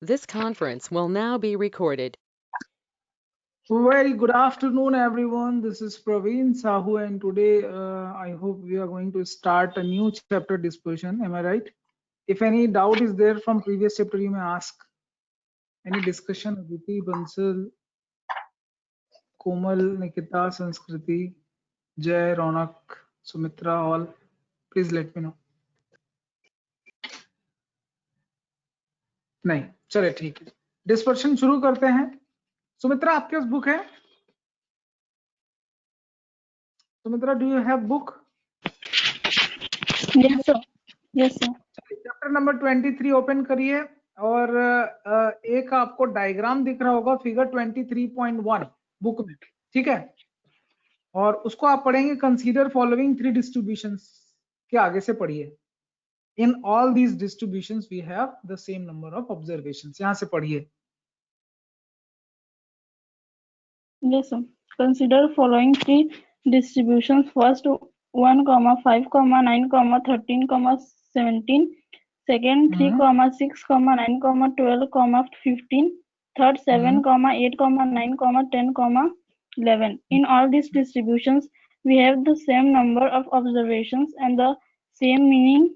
This conference will now be recorded. Very good afternoon, everyone. This is Praveen Sahu, and today I hope we are going to start a new chapter discussion. Am I right? If any doubt is there from previous chapter, you may ask. Any discussion? Aditi, Bansal, Komal, Nikita, Sanskriti, Jay, Ronak, Sumitra, all. Please let me know. नहीं चले ठीक है discussion शुरू करते हैं सुमित्रा आपके पास book है Sumitra do you have book Yes, sir. Yes, sir. Chapter number 23 open करिए और एक आपको डायग्राम दिख रहा होगा फिगर 23.1 बुक में ठीक है और उसको आप पढ़ेंगे कंसीडर फॉलोइंग थ्री डिस्ट्रीब्यूशंस के आगे से पढ़िए in all these distributions we have the same number of observations यहां से पढ़िए Yes, sir. Consider following three distributions. First, 1, 5, 9, 13, 17. Second, 3, 6, 9, 12, 15. Third, 7, 8, 9, 10, 11. In all these distributions, we have the same number of observations and the same mean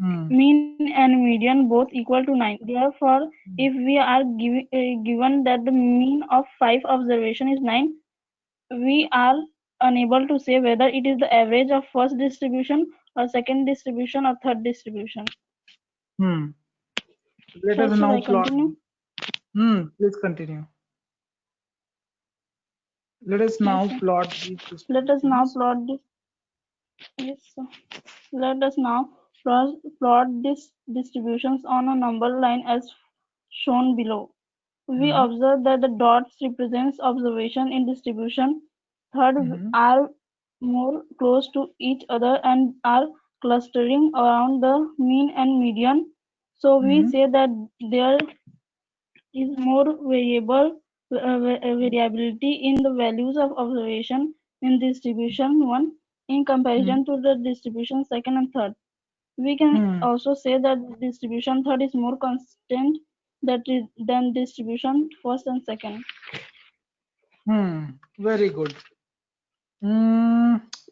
and median both equal to 9. Therefore, if we are given that the mean of 5 observation is 9, we are unable to say whether it is the average of first distribution or second distribution or third distribution. Let Sir, us should now I plot. continue? Please continue. Let us now plot these. Let us now plot this. Yes, sir. Let us now plot these distributions on a number line as shown below. We observe that the dots represents observation in distribution. Third are more close to each other and are clustering around the mean and median. So we say that there is more variability in the values of observation in distribution 1 in comparison to the distribution 2nd and 3rd. We can also say that distribution 3rd is more constant than distribution 1st and 2nd. Very good.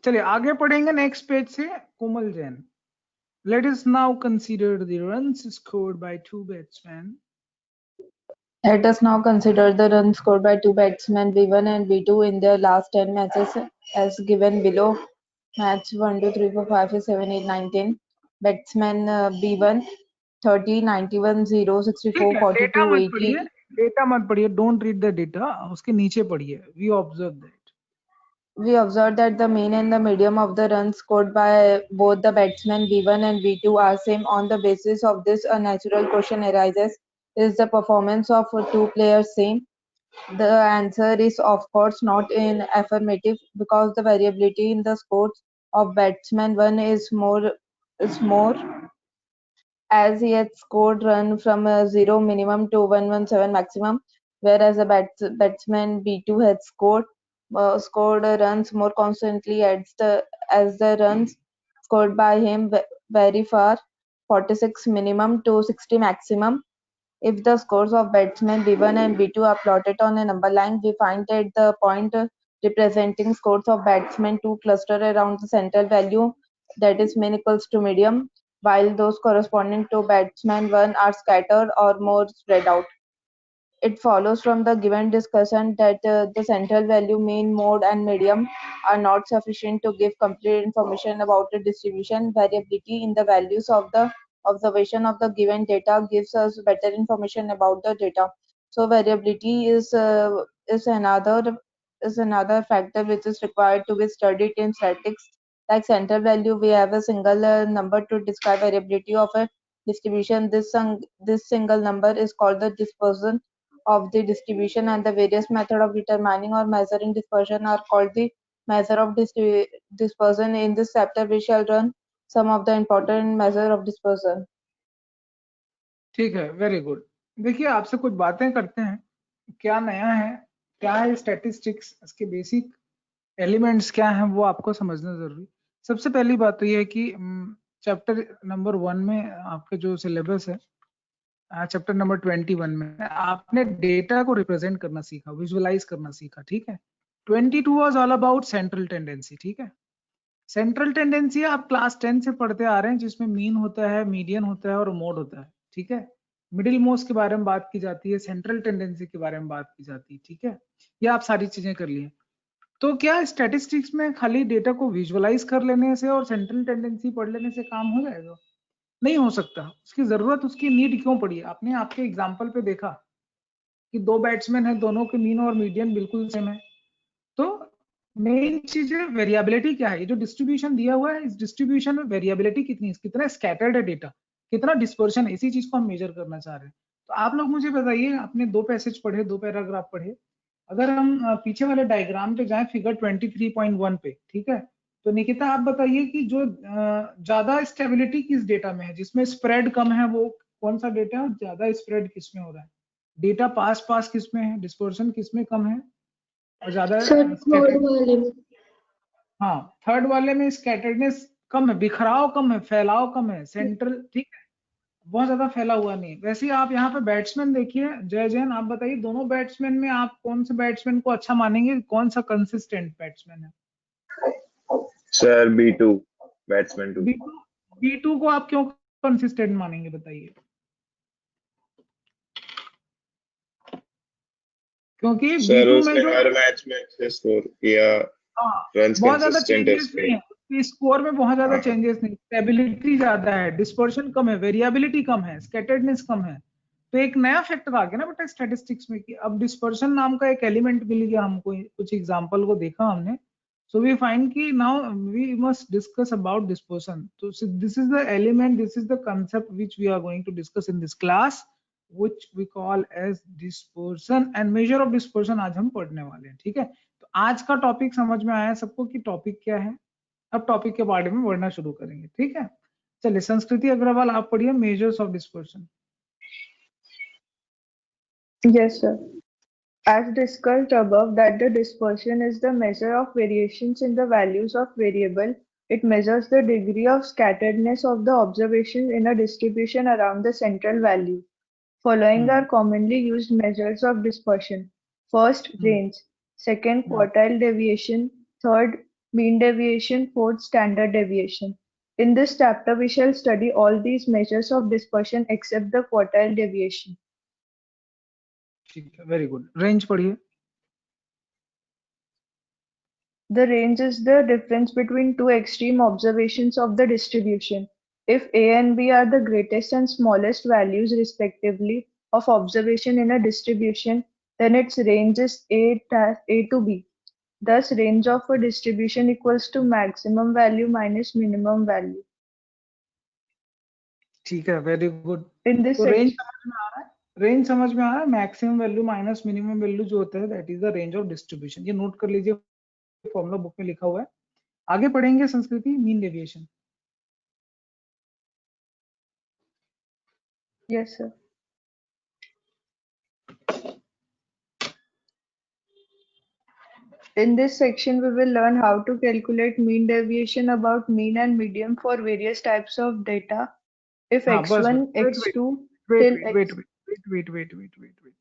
चलिए आगे पढ़ेंगे next page से कोमल Jain. Let us now consider the runs scored by two batsmen. Let us now consider the runs scored by two batsmen V1 and V2 in their last 10 matches as given below. Match 1, 2, 3, 4, 5, 6, 7, 8, 9, 10. Batsman B1 30, 91, 0, 64, 42, 80. Data मत पढ़िए, don't read the data. उसके नीचे पढ़िए. We observe that. We observe that the mean and the median of the runs scored by both the batsmen V1 and V2 are same. On the basis of this, a natural question arises: is the performance of two players same? The answer is of course not in affirmative, because the variability in the scores of batsman 1 is more as he had scored run from 0 minimum to 117 maximum, whereas the batsman B2 had scored runs more constantly as the runs scored by him vary far 46 minimum to 60 maximum. If the scores of batsmen B1 and B2 are plotted on a number line, we find that the point representing scores of batsmen 2 cluster around the central value, that is mean equals to medium, while those corresponding to batsman 1 are scattered or more spread out. It follows from the given discussion that the central value, mean, mode, and medium are not sufficient to give complete information about the distribution. Variability in the values of the observation of the given data gives us better information about the data. So variability is another factor which is required to be studied in statistics. Like central value, we have a single number to describe variability of a distribution. This single number is called the dispersion of the distribution, and the various methods of determining or measuring dispersion are called the measure of dispersion. In this chapter, we shall run some of the important measure of dispersion. ठीक है, very good. देखिए आपसे कुछ बातें करते हैं, क्या नया है, क्या है स्टैटिस्टिक्स, इसके बेसिक एलिमेंट्स क्या हैं वो आपको समझना जरूरी. सबसे पहली बात तो ये है कि चैप्टर नंबर 1 में आपके जो सिलेबस है चैप्टर नंबर 21 में आपने डेटा को रिप्रेजेंट करना सीखा, विजुअलाइज करना सीखा, ठीक है। 22 was all about central tendency, ठीक है। सेंट्रल टेंडेंसी आप क्लास 10 से पढ़ते आ रहे हैं, जिसमें मीन होता है, मीडियन होता है और मोड होता है, ठीक है। मिडिल मोस्ट के बारे में बात की जाती है, सेंट्रल टेंडेंसी के बारे में बात की जाती है, ठीक है। ये आप सारी चीजें कर लिए। तो क्या स्टैटिस्टिक्स में खाली डेटा को विजुअलाइज कर लेने से और सेंट्रल टेंडेंसी पढ़ लेने से काम हो जाएगा? नहीं हो सकता। उसकी जरूरत, उसकी नीड क्यों पड़ी? आपने आपके एग्जाम्पल पे देखा कि 2 बैट्समैन है, दोनों के मीन और मीडियन बिल्कुल सेम है। तो मेन चीज है वेरिएबिलिटी क्या है। ये जो डिस्ट्रीब्यूशन दिया हुआ है, इस डिस्ट्रीब्यूशन में वेरिएबिलिटी कितनी है, कितना स्कैटर्ड है डेटा, कितना डिस्पर्शन है, इसी चीज को हम मेजर करना चाह रहे हैं। तो आप लोग मुझे बताइए, आपने 2 पैसेज पढ़े, 2 पैराग्राफ पढ़े, अगर हम पीछे वाले डायग्राम पे जाएं, फिगर 23.1 पे, ठीक है। तो निकिता आप बताइए कि जो ज्यादा स्टेबिलिटी किस डेटा में है, जिसमें स्प्रेड कम है, वो कौन सा डेटा है? ज्यादा स्प्रेड किसमें हो रहा है? डेटा पास पास किसमें है, डिस्पर्शन किसमें कम है, और ज्यादा स्कैटर्ड? हाँ, थर्ड वाले में स्कैटर्डनेस कम है, बिखराव कम है, फैलाव कम है, सेंट्रल, ठीक है, बहुत ज्यादा फैला हुआ नहीं। वैसे ही आप यहाँ पे बैट्समैन देखिए, जय जैन आप बताइए, दोनों बैट्समैन में आप कौन से बैट्समैन को अच्छा मानेंगे, कौन सा कंसिस्टेंट बैट्समैन है? Sir B2 batsman 2। B2 को आप क्यों कंसिस्टेंट मानेंगे, बताइए? क्योंकि सर B2 में उसने जो हर मैच में अच्छे स्कोर किया, रन्स बहुत ज्यादा कंसिस्टेंट है चेंजेस उसके। नहीं है, स्कोर में बहुत ज्यादा हाँ। चेंजेस नहीं, स्टेबिलिटी ज्यादा है, डिस्पर्शन कम है, वेरिएबिलिटी कम है, स्कैटर्डनेस कम है। तो एक नया फैक्टर आ गया ना बेटा स्टैटिस्टिक्स में, कि अब डिस्पर्शन नाम का एक एलिमेंट मिल गया हमको, कुछ एग्जांपल को देखा हमने। सो वी फाइंड कि now we must discuss about dispersion. तो this is the element, this is the concept which we are going to discuss in this class, which we call as dispersion, and measure of dispersion आज हम पढ़ने वाले हैं, ठीक है। तो आज का टॉपिक समझ में आया सबको कि टॉपिक क्या है? अब टॉपिक के बारे में पढ़ना शुरू करेंगे, ठीक है। चलिए, संस्कृति अग्रवाल आप पढ़िए measures of dispersion. Yes, sir. As discussed above, that the dispersion is the measure of variations in the values of variable. It measures the degree of scatteredness of the observation in a distribution around the central value. Following are commonly used measures of dispersion. First, range. Second, quartile deviation. Third, mean deviation. Fourth, standard deviation. In this chapter, we shall study all these measures of dispersion except the quartile deviation. ठीक है, very good. Range पढ़िए। The range is the difference between two extreme observations of the distribution. If A and B are the greatest and smallest values respectively of observation in a distribution, then its range is A to B. Thus, range of a distribution equals to maximum value minus minimum value. ठीक है, very good. In this तो range section, समझ में आ रहा है? Range समझ में आ रहा है? Maximum value minus minimum value जो होता है, that is the range of distribution. ये नोट कर लीजिए, फॉर्मूला बुक में लिखा हुआ है। आगे पढ़ेंगे संस्कृति, mean deviation. yes, sir. In this section, we will learn how to calculate mean deviation about mean and median for various types of data. If हाँ, बस x1, बस, x2 wait, till wait, wait, x. wait, wait, wait, wait, wait.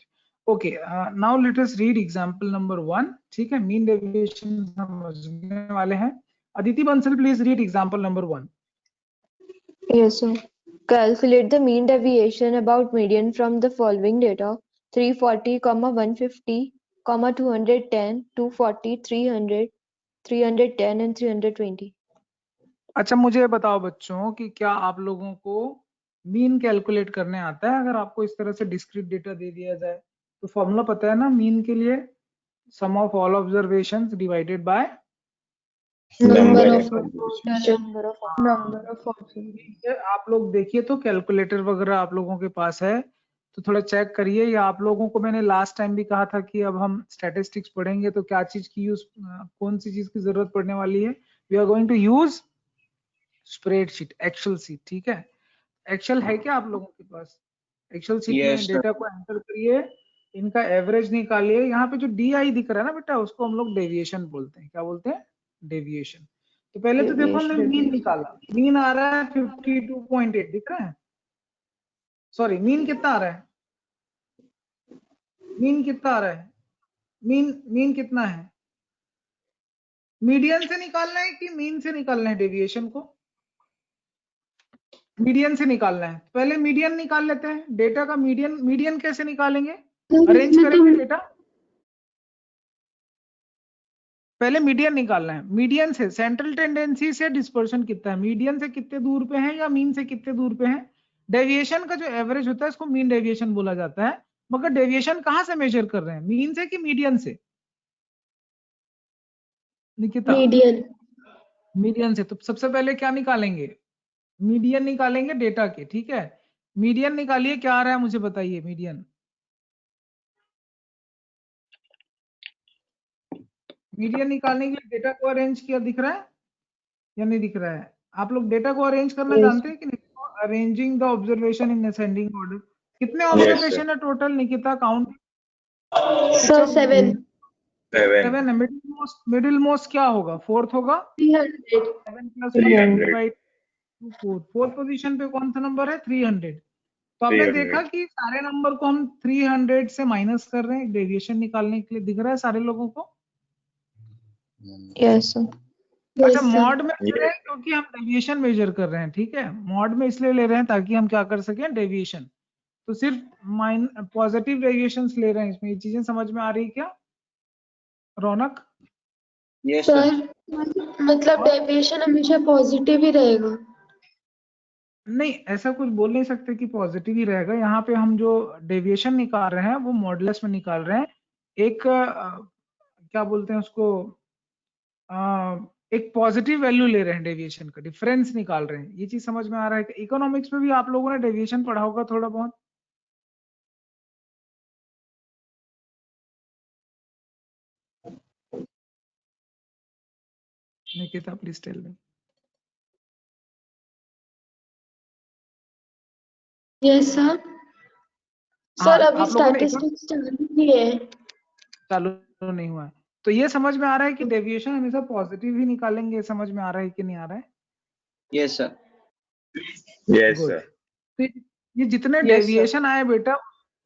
Okay, now let us read example number 1, ठीक है। Mean deviation समझने वाले हैं। Aditi Bansal, please read example number 1। Yes, sir. Calculate the mean deviation about median from the following data: 340, 150, 210, 240, 300, 310 and 320. अच्छा, मुझे बताओ बच्चों कि क्या आप लोगों को मीन कैलकुलेट करने आता है? अगर आपको इस तरह से डिस्क्रीट डेटा दे दिया जाए तो फॉर्मूला पता है ना मीन के लिए? Sum of all observations divided by Number of Number of ये आप लोग देखिए, तो कैलकुलेटर वगैरह आप लोगों के पास है तो थोड़ा चेक करिए। या आप लोगों को मैंने लास्ट टाइम भी कहा था कि अब हम स्टैटिस्टिक्स पढ़ेंगे तो क्या चीज की यूज, कौन सी चीज की जरूरत पड़ने वाली है? We are going to use spreadsheet, Excel sheet, ठीक है। एक्सेल है क्या आप लोगों के पास? एक्सेल सीट में Yes, sir. डेटा को एंटर करिए, इनका एवरेज निकालिए। यहाँ पे जो DI दिख रहा है ना बेटा, उसको हम लोग डेविएशन बोलते हैं। क्या बोलते हैं? डेविएशन। तो पहले तो देखो हमने मीन निकाला, मीन आ रहा है 52.8, दिख रहा है? सॉरी मीन कितना आ रहा है, मीन कितना आ रहा है, मीन कितना है, मीडियन से निकालना है कि मीन से निकालना है, डेविएशन को मीडियन से निकालना है। पहले मीडियन निकाल लेते हैं, डेटा का मीडियन कैसे निकालेंगे, अरेंज करेंगे डेटा, पहले मीडियन निकालना है। मीडियन से सेंट्रल टेंडेंसी से डिस्पर्शन कितना है, मीडियन से कितने दूर पे है या मीन से कितने दूर पे है। डेविएशन का जो एवरेज होता है इसको मीन डेविएशन बोला जाता है, मगर डेविएशन कहां से मेजर कर रहे हैं, मीन से कि मीडियन से निकिता? मीडियन से। तो सबसे पहले क्या निकालेंगे, मीडियन निकालेंगे डेटा के, ठीक है। मीडियन निकालिए, क्या आ रहा है मुझे बताइए मीडियन। मीडियन निकालने के लिए डेटा को अरेंज किया, दिख रहा है या नहीं दिख रहा है? आप लोग डेटा को अरेंज करना जानते हैं कि नहीं? Arranging the observation in ascending order. कितने ऑब्जर्वेशन है टोटल निकिता, काउंट? सर 7 7 है। मिडिल मोस्ट क्या होगा, फोर्थ होगा, 300 7 + 1 / 4। फोर्थ पोजीशन पे कौन सा नंबर है, 300। तो आपने 300। देखा कि सारे नंबर को हम 300 से माइनस कर रहे हैं डेविएशन निकालने के लिए, दिख रहा है सारे लोगों को? Yes sir. अच्छा, मॉड में ले रहे हैं क्योंकि हम डेविएशन मेजर कर रहे हैं, ठीक है। मॉड में इसलिए ले रहे हैं ताकि हम क्या कर सकें, डेविएशन। तो सिर्फ पॉजिटिव डेविएशंस ले रहे हैं इसमें। ये चीजें समझ में आ रही है क्या रौनक? सर मतलब डेविएशन हमेशा पॉजिटिव ही रहेगा? नहीं, ऐसा कुछ बोल नहीं सकते कि पॉजिटिव ही रहेगा। यहाँ पे हम जो डेविएशन निकाल रहे हैं वो मॉडुलस में निकाल रहे हैं। एक क्या बोलते हैं उसको, एक पॉजिटिव वैल्यू ले रहे हैं, डेविएशन का डिफरेंस निकाल रहे हैं। ये चीज समझ में आ रहा है? इकोनॉमिक्स में भी आप लोगों ने डेविएशन पढ़ा होगा थोड़ा बहुत। Nikita please tell me. Yes sir. हाँ, सर अभी आप लोगों ने स्टैटिस्टिक्स चालू ही है। चालू नहीं हुआ है, तो ये समझ में आ रहा है कि डेविएशन हमेशा पॉजिटिव ही निकालेंगे। समझ में आ रहा है कि नहीं आ रहा है? Yes sir. Yes, Good. sir. तो ये जितने डेविएशन आए बेटा,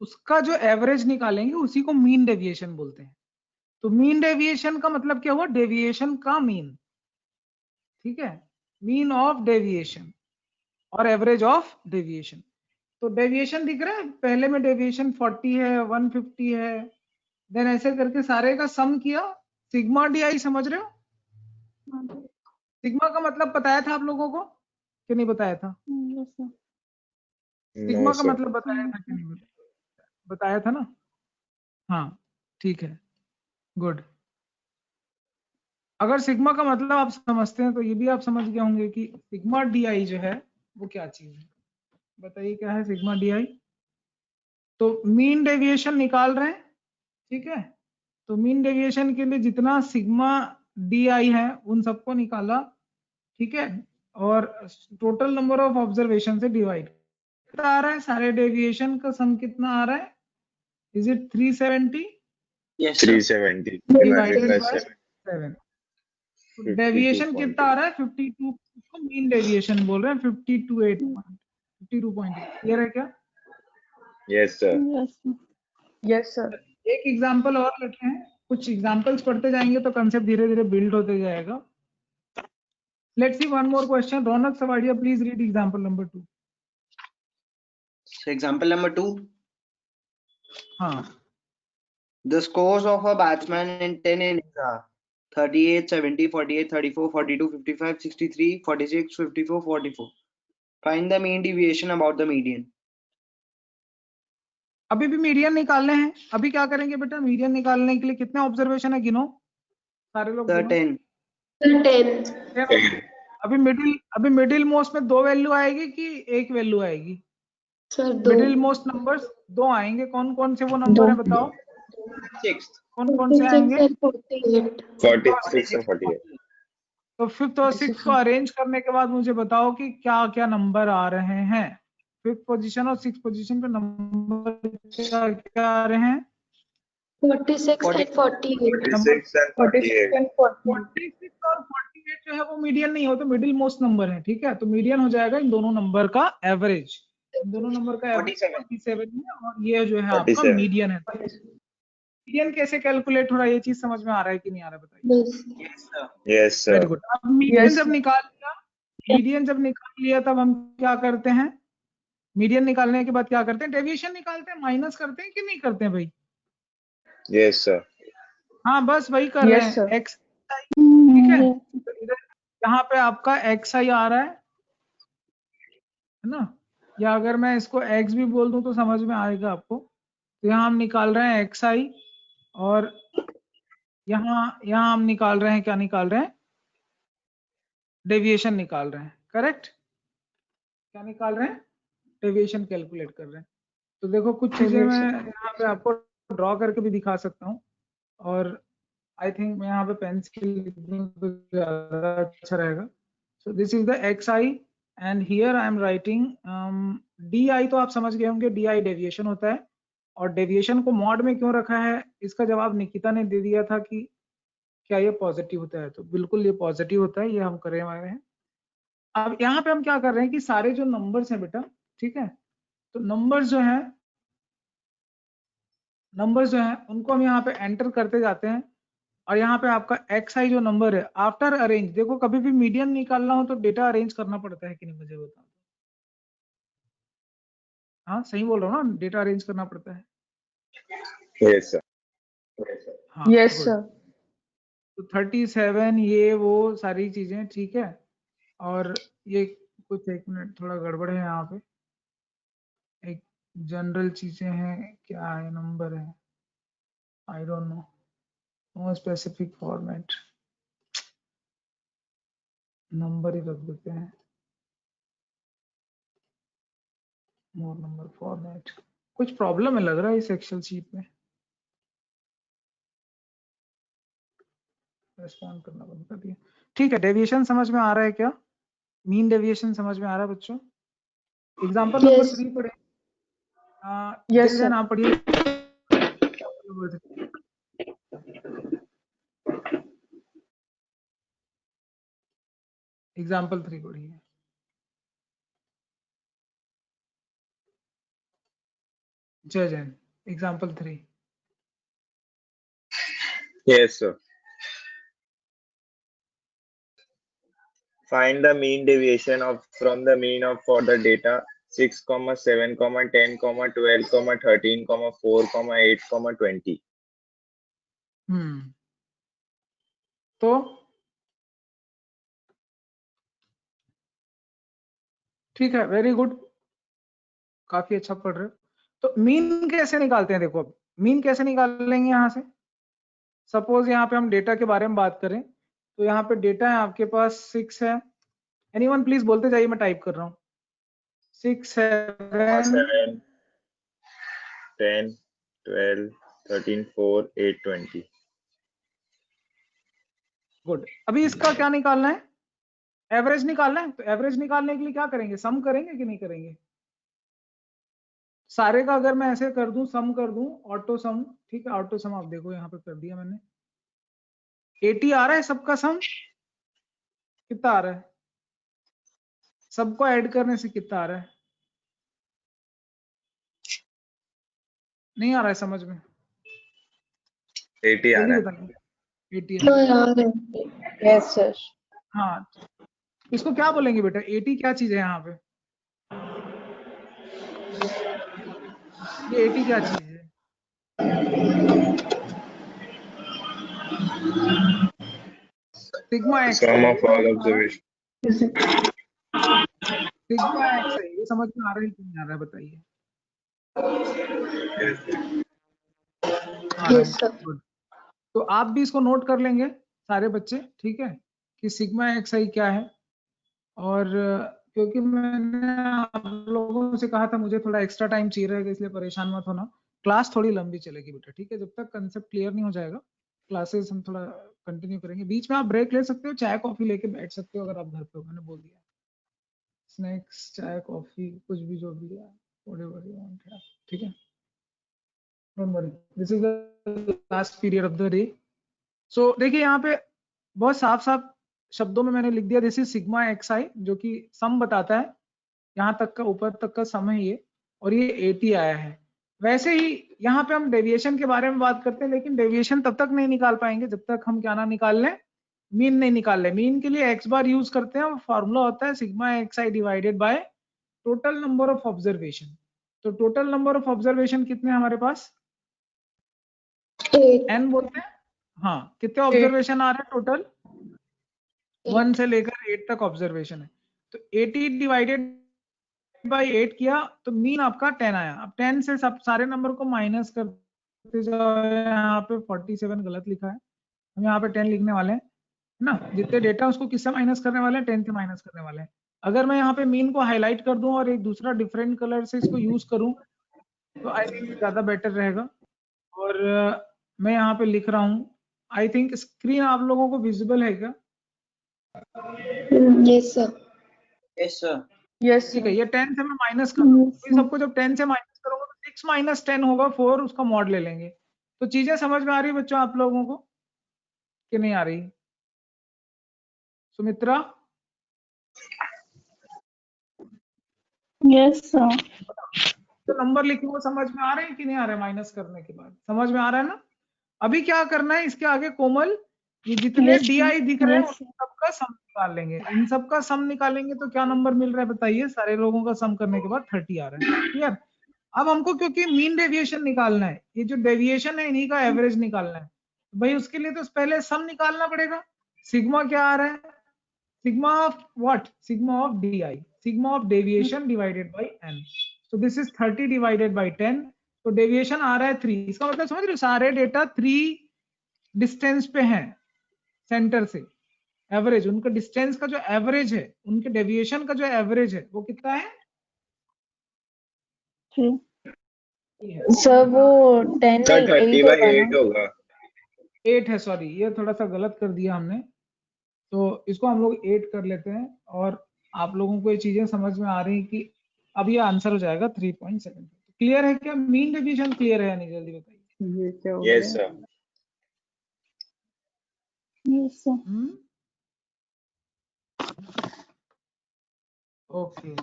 उसका जो एवरेज निकालेंगे उसी को मीन डेविएशन बोलते हैं। तो मीन डेविएशन का मतलब क्या हुआ, डेविएशन का मीन, ठीक है, मीन ऑफ डेविएशन और एवरेज ऑफ डेविएशन। तो डेविएशन दिख रहा है, पहले में डेविएशन 40 है, 150 है, देन ऐसे करके सारे का सम किया, सिग्मा डी समझ रहे हो? सिग्मा का मतलब बताया था आप लोगों को कि नहीं बताया था? सिग्मा No, का sir. मतलब बताया था कि नहीं बताया था ना? हाँ ठीक है, गुड। अगर सिग्मा का मतलब आप समझते हैं तो ये भी आप समझ गए होंगे कि सिग्मा डी जो है वो क्या चीज है। बताइए क्या है सिग्मा डी? तो मीन डेविएशन निकाल रहे हैं, ठीक है। तो मीन डेविएशन के लिए जितना सिग्मा डी है उन सबको निकाला, ठीक है, और टोटल नंबर ऑफ ऑब्जर्वेशन से डिवाइड आ रहा है। सारे डेविएशन का सम कितना आ रहा है, is it 370? Yes sir. 370 divided divided by by 7. 7। Deviation कितना आ रहा है, 52, उसको मीन डेविएशन बोल रहे हैं, 52.8 क्लियर है क्या? Yes, sir. Yes, sir. एक एग्जांपल और लेते हैं, कुछ एग्जांपल्स पढ़ते जाएंगे तो कंसेप्ट धीरे धीरे बिल्ड होते जाएगा। Let's see one more question. Raunak Sawadiya please read example number 2। So example number 2. हाँ, The scores of a batsman in 10 innings are 38, 70, 48, 34, 42, 55, 63, 46, 54, 44. Find the mean deviation about the median. अभी भी मीडियन निकालने हैं। अभी क्या करेंगे बेटा, मीडियन निकालने के लिए कितने ऑब्जर्वेशन है, गिनो सारे लोग Sir, गिनो। 10. 10 अभी मिडिल मोस्ट में 2 वैल्यू आएगी कि 1 वैल्यू आएगी? सर 2 मिडिल मोस्ट नंबर्स 2 आएंगे। कौन कौन से वो नंबर है बताओ, 6. कौन कौन से आएंगे? 46 और 48. तो 5th और 6th को अरेंज करने के बाद मुझे बताओ कि क्या क्या नंबर आ रहे हैं। 5th पोजीशन और 6th पोजीशन पे नंबर क्या क्या आ रहे हैं? 46 and 48। 46 and 48. 46 और 48 जो है वो मीडियन नहीं हो, तो मिडिल मोस्ट नंबर है, ठीक है। तो मीडियन हो जाएगा इन दोनों नंबर का एवरेज, इन दोनों नंबर का एवरेज 47 47 है और ये जो है आपका 47 मीडियन है। मीडियन कैसे कैलकुलेट हो रहा है, ये चीज समझ में आ रहा है कि नहीं आ रहा है बताइए। Yes. Yes, very sir. Good. अब मीडियन Yes, जब sir. निकाल लिया, मीडियन जब निकाल लिया तब हम क्या करते हैं, मीडियन निकालने के बाद क्या करते हैं, डेविएशन निकालते हैं, माइनस करते हैं कि नहीं करते हैं भाई? Yes, sir. हाँ बस वही कर रहे Yes, हैं, sir. एक्स ठीक है। Yes. तो इधर यहाँ पे आपका एक्स आई आ रहा है ना, या अगर मैं इसको एक्स भी बोल दूं तो समझ में आएगा आपको। तो यहाँ हम निकाल रहे हैं एक्स आई और यहाँ हम निकाल रहे हैं, क्या निकाल रहे हैं, डेविएशन निकाल रहे हैं, करेक्ट। क्या निकाल रहे हैं, डेविएशन कैलकुलेट कर रहे हैं। तो देखो कुछ चीजें मैं यहाँ पे आपको ड्रॉ करके भी दिखा सकता हूँ, और आई थिंक मैं यहाँ पे पेंसिल लिख दूं तो ज्यादा अच्छा रहेगा। So this is the x I and here I am writing D I. तो आप समझ गए होंगे डी आई डेविएशन होता है, और डेविएशन को मॉड में क्यों रखा है, इसका जवाब निकिता ने दे दिया था कि क्या ये पॉजिटिव होता है, तो बिल्कुल ये पॉजिटिव होता है, ये हम करे हुए हैं। अब यहाँ पे हम क्या कर रहे हैं कि सारे जो नंबर्स हैं बेटा, ठीक है, तो नंबर्स जो हैं उनको हम यहाँ पे एंटर करते जाते हैं, और यहाँ पे आपका एक्स आई जो नंबर है आफ्टर अरेंज, देखो कभी भी मीडियन निकालना हो तो डेटा अरेंज करना पड़ता है कि नहीं, मुझे बताओ। हाँ सही बोल रहा हूँ ना, डेटा अरेंज करना पड़ता है। Yes, sir. हाँ Yes, good. sir. तो 37 ये वो सारी चीजें ठीक है, और ये कुछ एक मिनट थोड़ा गड़बड़ है यहाँ पे, एक जनरल चीजें हैं, क्या है नंबर है, I don't know, no specific format, number ही रख देते हैं, मोर नंबर फॉर्मेट। कुछ प्रॉब्लम है लग रहा है इस एक्सेल शीट में, रेस्पॉन्ड करना बंद कर दिया। ठीक है, डेविएशन समझ में आ रहा है क्या, मीन डेविएशन समझ में आ रहा है बच्चों? Example number Yes. 3 पढ़े, Yes, जय sir. जैन आप पढ़िए। एग्जाम्पल 3 पढ़िए। जय Jain, example 3। Yes, sir. Find the mean deviation from the mean of for the data 6, 7, 10, 12, 13, 4, 8, 20. तो ठीक है, वेरी गुड, काफी अच्छा पढ़ रहे हो। तो मीन कैसे निकालते हैं, देखो अब मीन कैसे निकाल लेंगे यहाँ से। सपोज यहाँ पे हम डेटा के बारे में बात करें, तो यहाँ पे डेटा है आपके पास 6 है, एनीवन प्लीज बोलते जाइए, मैं टाइप कर रहा हूँ। 6, 7, 7, 10, 12, 13, 4, 8, 20. गुड। अभी इसका क्या निकालना है, एवरेज निकालना है। तो एवरेज निकालने के लिए क्या करेंगे, सम करेंगे कि नहीं करेंगे। सारे का अगर मैं ऐसे कर दूं, सम कर दूं, ऑटो सम, ठीक है, ऑटो सम आप देखो यहाँ पे कर दिया मैंने। 80 आ रहा है सबका सम, कितना आ रहा है, सबको ऐड करने से कितना आ रहा है, नहीं आ रहा है समझ में, 80 आ जल्दी रहा है. बताइए। 80 No, है, yaar. Yes, sir. हाँ। इसको क्या बोलेंगे बेटा, 80 क्या चीज है यहाँ पे, ये 80 क्या चीज है, सिग्मा एक्स Sum है, of all observations. Sigma x है, ये समझ में आ रहा है कि नहीं आ रहा है बताइए। आ रहा Yes, है, sir. गुड। तो आप भी इसको नोट कर लेंगे सारे बच्चे, ठीक है, कि सिग्मा एक्स आई क्या है। और क्योंकि मैंने आप लोगों से कहा था मुझे थोड़ा एक्स्ट्रा टाइम चाहिए रहेगा, इसलिए परेशान मत होना, क्लास थोड़ी लंबी चलेगी बेटा, ठीक है, जब तक कंसेप्ट क्लियर नहीं हो जाएगा क्लासेस हम थोड़ा कंटिन्यू करेंगे। बीच में आप ब्रेक ले सकते हो, चाय कॉफी लेके बैठ सकते हो अगर आप घर पे हो, मैंने बोल दिया, स्नैक्स चाय कॉफी कुछ भी जो भी है, whatever you want, ठीक है, don't worry, this is the last period of the day. So देखिए यहाँ पे बहुत साफ साफ शब्दों में मैंने लिख दिया, दिस इज सिग्मा एक्स आई, जो कि सम बताता है यहाँ तक का ऊपर तक का सम है ये, और ये 80 आया है। वैसे ही यहाँ पे हम डेविएशन के बारे में बात करते हैं, लेकिन डेविएशन तब तक नहीं निकाल पाएंगे जब तक हम क्या ना निकाल लें, मीन नहीं निकाल लें। मीन के लिए x बार यूज करते हैं, और फॉर्मूला होता है sigma xi divided by total number of observation. तो टोटल नंबर ऑफ ऑब्जर्वेशन कितने हैं हमारे पास? 8 n बोलते हैं। हाँ, कितने ऑब्जर्वेशन आ रहे हैं टोटल? 1 से लेकर 8 तक ऑब्जर्वेशन है। तो 80 डिवाइडेड बाई 8 किया तो मीन आपका 10 आया। अब 10 से सब सारे नंबर को माइनस करते जाओ। यहाँ पे 47 गलत लिखा है, हम यहाँ पे 10 लिखने वाले हैं ना। जितने डेटा उसको किससे माइनस करने वाले हैं? 10 से माइनस करने वाले हैं। अगर मैं यहाँ पे मीन को हाईलाइट कर दूं और एक दूसरा डिफरेंट कलर से इसको यूज करूं तो आई थिंक ज्यादा बेटर रहेगा। और मैं यहाँ पे लिख रहा हूँ, आई थिंक स्क्रीन आप लोगों को विजिबल है क्या? Yes, sir. Yes, sir. Yes, ठीक है, sir. ये 10 से मैं माइनस कर दूंगा, Yes, तो सबको जब 10 से माइनस करूंगा तो 6 माइनस 10 होगा 4, उसका मॉड ले लेंगे। तो चीजें समझ में आ रही है बच्चों आप लोगों को कि नहीं आ रही? Sumitra, yes, sir. तो नंबर लिखे वो समझ में आ रहे हैं कि नहीं आ रहे? माइनस करने के बाद समझ में आ रहा है ना? अभी क्या करना है इसके आगे कोमल, ये जितने Yes, DI दिख रहे हैं yes, उन सबका सम निकाल लेंगे। इन सबका सम निकालेंगे तो क्या नंबर मिल रहा है बताइए? सारे लोगों का सम करने के बाद 30 आ रहा है। क्लियर? अब हमको क्योंकि मीन डेविएशन निकालना है, ये जो डेविएशन है इन्हीं का एवरेज निकालना है, तो भाई उसके लिए तो पहले सम निकालना पड़ेगा। सिग्मा क्या आ रहा है? Sigma of what? Sigma of DI, sigma of deviation divided by n। So this is 30 divided by 10। तो डेविएशन आ रहा है 3। इसका मतलब समझ रहे हो, सारे डेटा 3 डिस्टेंस पे हैं सेंटर से। एवरेज उनका डिस्टेंस का जो एवरेज है, उनके डेविएशन का जो एवरेज है वो कितना है? three. सर वो 10 सर नहीं 30 8 by होगा 8 ना? होगा। 8 है, सॉरी ये थोड़ा सा गलत कर दिया हमने, तो इसको हम लोग 8 कर लेते हैं। और आप लोगों को ये चीजें समझ में आ रही हैं कि अब ये आंसर हो जाएगा 3.7। क्लियर है क्या? मीन डेविएशन क्लियर है या नहीं? जल्दी बताइए। ये क्या हो यस गया? सर। Yes, sir. ओके,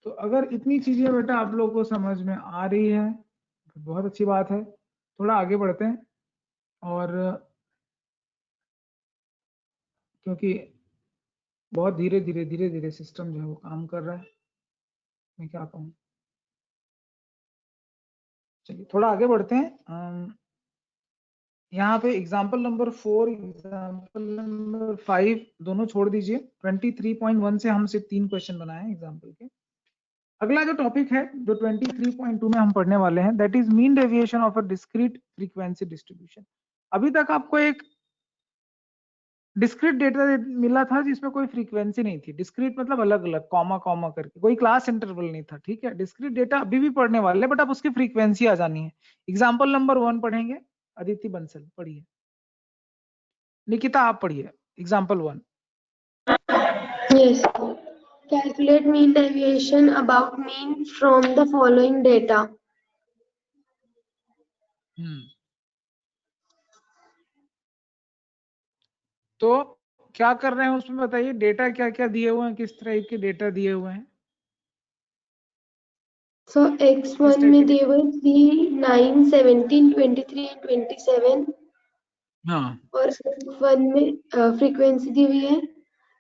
तो अगर इतनी चीजें बेटा आप लोग को समझ में आ रही है तो बहुत अच्छी बात है। थोड़ा आगे बढ़ते हैं, और क्योंकि बहुत धीरे धीरे सिस्टम जो है वो काम कर रहा है, मैं क्या कहूँ। चलिए थोड़ा आगे बढ़ते हैं। यहाँ पे एग्जाम्पल नंबर 4, एग्जाम्पल नंबर 5 दोनों छोड़ दीजिए। 23.1 से हम सिर्फ 3 क्वेश्चन बनाए हैं एग्जाम्पल के। अगला जो टॉपिक है जो 23.2 में हम पढ़ने वाले हैं, that is mean deviation of a discrete frequency distribution. अभी तक आपको एक डिस्क्रीट डेटा मिला था जिसमें कोई फ्रीक्वेंसी नहीं थी। डिस्क्रीट मतलब अलग अलग कॉमा कॉमा करके, कोई क्लास इंटरवल नहीं था। ठीक है, डिस्क्रीट डेटा अभी भी पढ़ने वाले हैं, बट अब उसकी फ्रीक्वेंसी आ जानी है। एग्जाम्पल नंबर 1 पढ़ेंगे, अदिति बंसल पढ़िए। निकिता आप पढ़िए example 1। Yes. Calculate mean deviation about mean from the following data. तो क्या कर रहे हैं उसमें बताइए? डेटा क्या क्या दिए हुए हैं, किस तरह के डेटा दिए हुए हैं? So X1 में दिए हुए 3, 9, 17, 23 and 27, हाँ, और X1 में फ्रीक्वेंसी दी हुई है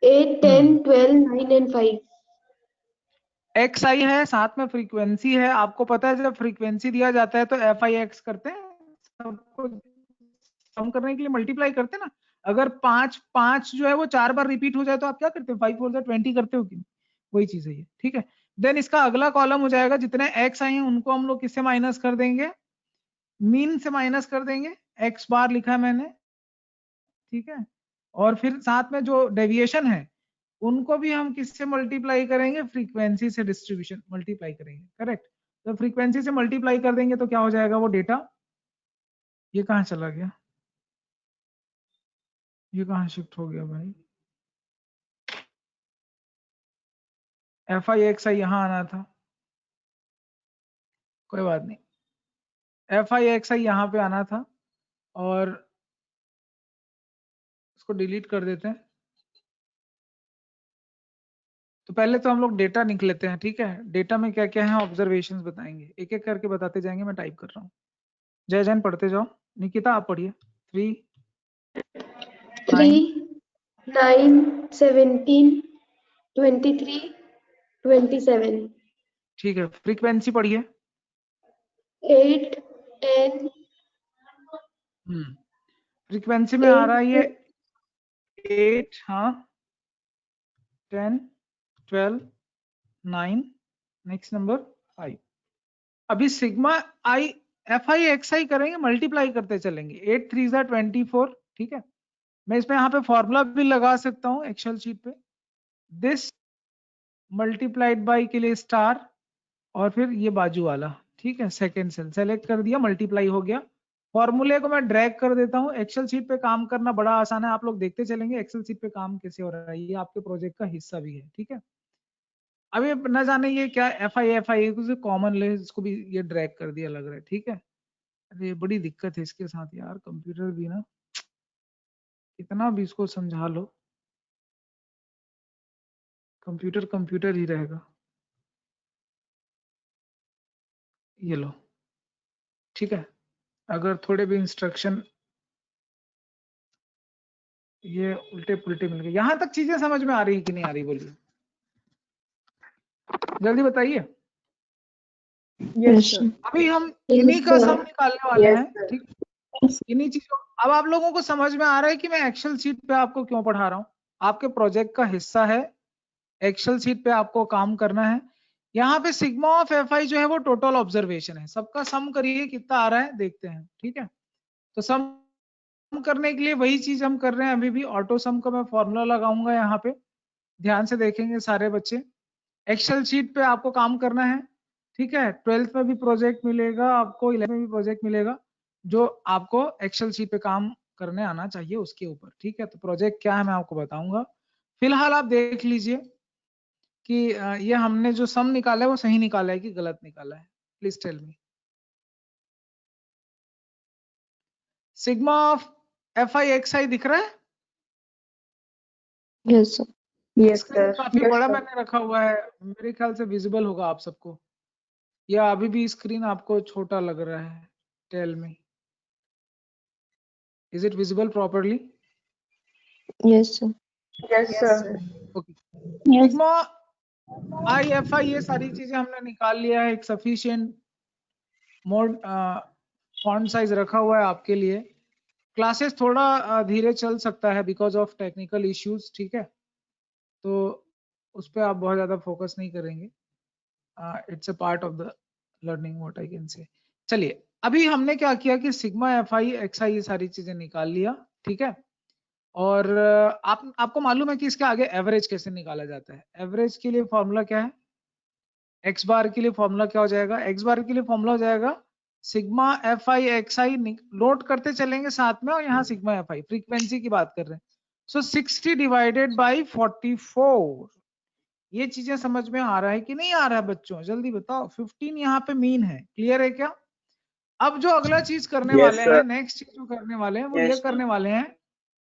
8, 10, 12, 9 and 5. XI है, साथ में फ्रीक्वेंसी है। आपको पता है जब फ्रीक्वेंसी दिया जाता है तो FIX करते हैं, सबको सम करने के लिए मल्टीप्लाई करते हैं ना। अगर 5 जो है वो 4 बार रिपीट हो जाए तो आप क्या करते हो? 5 4 जा 20 करते हो कि नहीं? वही चीज है ये। ठीक है, देन इसका अगला कॉलम हो जाएगा, जितने x आई हैं उनको हम लोग किससे माइनस कर देंगे? मीन से माइनस कर देंगे। x बार लिखा है मैंने, ठीक है। और फिर साथ में जो डेविएशन है उनको भी हम किससे मल्टीप्लाई करेंगे? फ्रीक्वेंसी से डिस्ट्रीब्यूशन मल्टीप्लाई करेंगे। करेक्ट, तो फ्रीक्वेंसी से मल्टीप्लाई कर देंगे तो क्या हो जाएगा वो डेटा? ये कहाँ चला गया? ये कहाँ शिफ्ट हो गया भाई? FIXI यहाँ आना था, कोई बात नहीं। FIXI यहाँ पे आना था, और इसको डिलीट कर देते हैं। तो पहले तो हम लोग डेटा निकल लेते हैं, ठीक है। डेटा में क्या क्या है ऑब्जर्वेशंस बताएंगे, एक एक करके बताते जाएंगे, मैं टाइप कर रहा हूँ। जय जैन पढ़ते जाओ। निकिता आप पढ़िए। 3 3 9 17 23 27 ठीक है। फ्रीक्वेंसी पढ़िए। 8 10 फ्रीक्वेंसी में आ रहा है ये 8 8, हाँ, 10 12 9, नेक्स्ट नंबर 5। अभी sigma I F I X I करेंगे, मल्टीप्लाई करते चलेंगे। 8 3 जा 24, ठीक है। मैं इसमें यहाँ पे फॉर्मूला भी लगा सकता हूँ एक्सेल शीट पे। दिस मल्टीप्लाइड बाई के लिए स्टार और फिर ये बाजू वाला, ठीक है। सेकेंड सेल सेलेक्ट कर दिया, मल्टीप्लाई हो गया। फॉर्मूले को मैं ड्रैग कर देता हूँ। एक्सेल शीट पे काम करना बड़ा आसान है, आप लोग देखते चलेंगे एक्सेल शीट पे काम कैसे हो रहा है, ये आपके प्रोजेक्ट का हिस्सा भी है, ठीक है। अभी न जाने ये क्या एफ आई कॉमन ले, इसको भी ये ड्रैग कर दिया लग रहा है, ठीक है। अरे बड़ी दिक्कत है इसके साथ यार, कंप्यूटर भी ना, कितना भी इसको समझा लो, कंप्यूटर कंप्यूटर ही रहेगा। ये लो, ठीक है। अगर थोड़े भी इंस्ट्रक्शन ये उल्टे पुल्टे मिल गए, यहां तक चीजें समझ में आ रही कि नहीं आ रही, बोलिए जल्दी बताइए। Yes, अभी हम Yes, इन्हीं का sir. सम निकालने वाले Yes, हैं, sir. ठीक। Yes. इन्हीं चीजों, अब आप लोगों को समझ में आ रहा है कि मैं एक्सेल शीट पे आपको क्यों पढ़ा रहा हूँ। आपके प्रोजेक्ट का हिस्सा है, एक्सेल शीट पे आपको काम करना है। यहाँ पे सिग्मा ऑफ एफ आई जो है वो टोटल ऑब्जर्वेशन है, सबका सम करिए कितना आ रहा है देखते हैं, ठीक है। तो सम करने के लिए वही चीज हम कर रहे हैं अभी भी। ऑटो सम का मैं फॉर्मूला लगाऊंगा यहाँ पे, ध्यान से देखेंगे सारे बच्चे। एक्सेल शीट पे आपको काम करना है, ठीक है। 12th में भी प्रोजेक्ट मिलेगा आपको, 11th में भी प्रोजेक्ट मिलेगा, जो आपको एक्सेल शीट पे काम करने आना चाहिए उसके ऊपर, ठीक है। तो प्रोजेक्ट क्या है मैं आपको बताऊंगा। फिलहाल आप देख लीजिए कि ये हमने जो सम निकाला है वो सही निकाला है कि गलत निकाला है, please tell me. Sigma of F I X I दिख रहा है? Yes, sir. Yes, screen sir. काफी Yes, बड़ा sir. मैंने रखा हुआ है, मेरे ख्याल से विजिबल होगा आप सबको, या अभी भी स्क्रीन आपको छोटा लग रहा है? Tell me, is it visible properly? Yes, sir. Yes, sir. Okay. Yes. Sigma I F I ये सारी चीजें हमने निकाल लिया है। एक सफिशिएंट मोड फॉन्ट साइज रखा हुआ है आपके लिए। क्लासेस थोड़ा धीरे चल सकता है बिकॉज ऑफ टेक्निकल इश्यूज, ठीक है। तो उस पर आप बहुत ज्यादा फोकस नहीं करेंगे, it's a part of the learning what I can say. चलिए, अभी हमने क्या किया कि सिग्मा एफ आई एक्स आई ये सारी चीजें निकाल लिया, ठीक है। और आपको मालूम है कि इसके आगे एवरेज कैसे निकाला जाता है। एवरेज के लिए फॉर्मूला क्या है? एक्स बार के लिए फॉर्मूला क्या हो जाएगा? एक्स बार के लिए फॉर्मूला हो जाएगा sigma F I X I, note करते चलेंगे साथ में। और यहाँ सिग्मा एफ आई फ्रीक्वेंसी की बात कर रहे हैं, सो 60 डिवाइडेड बाई 44। ये चीजें समझ में आ रहा है कि नहीं आ रहा है बच्चों, जल्दी बताओ। 15 यहाँ पे मीन है, क्लियर है क्या? अब जो अगला चीज करने Yes, वाले sir. हैं, नेक्स्ट चीज जो करने वाले हैं वो Yes, ये sir. करने वाले हैं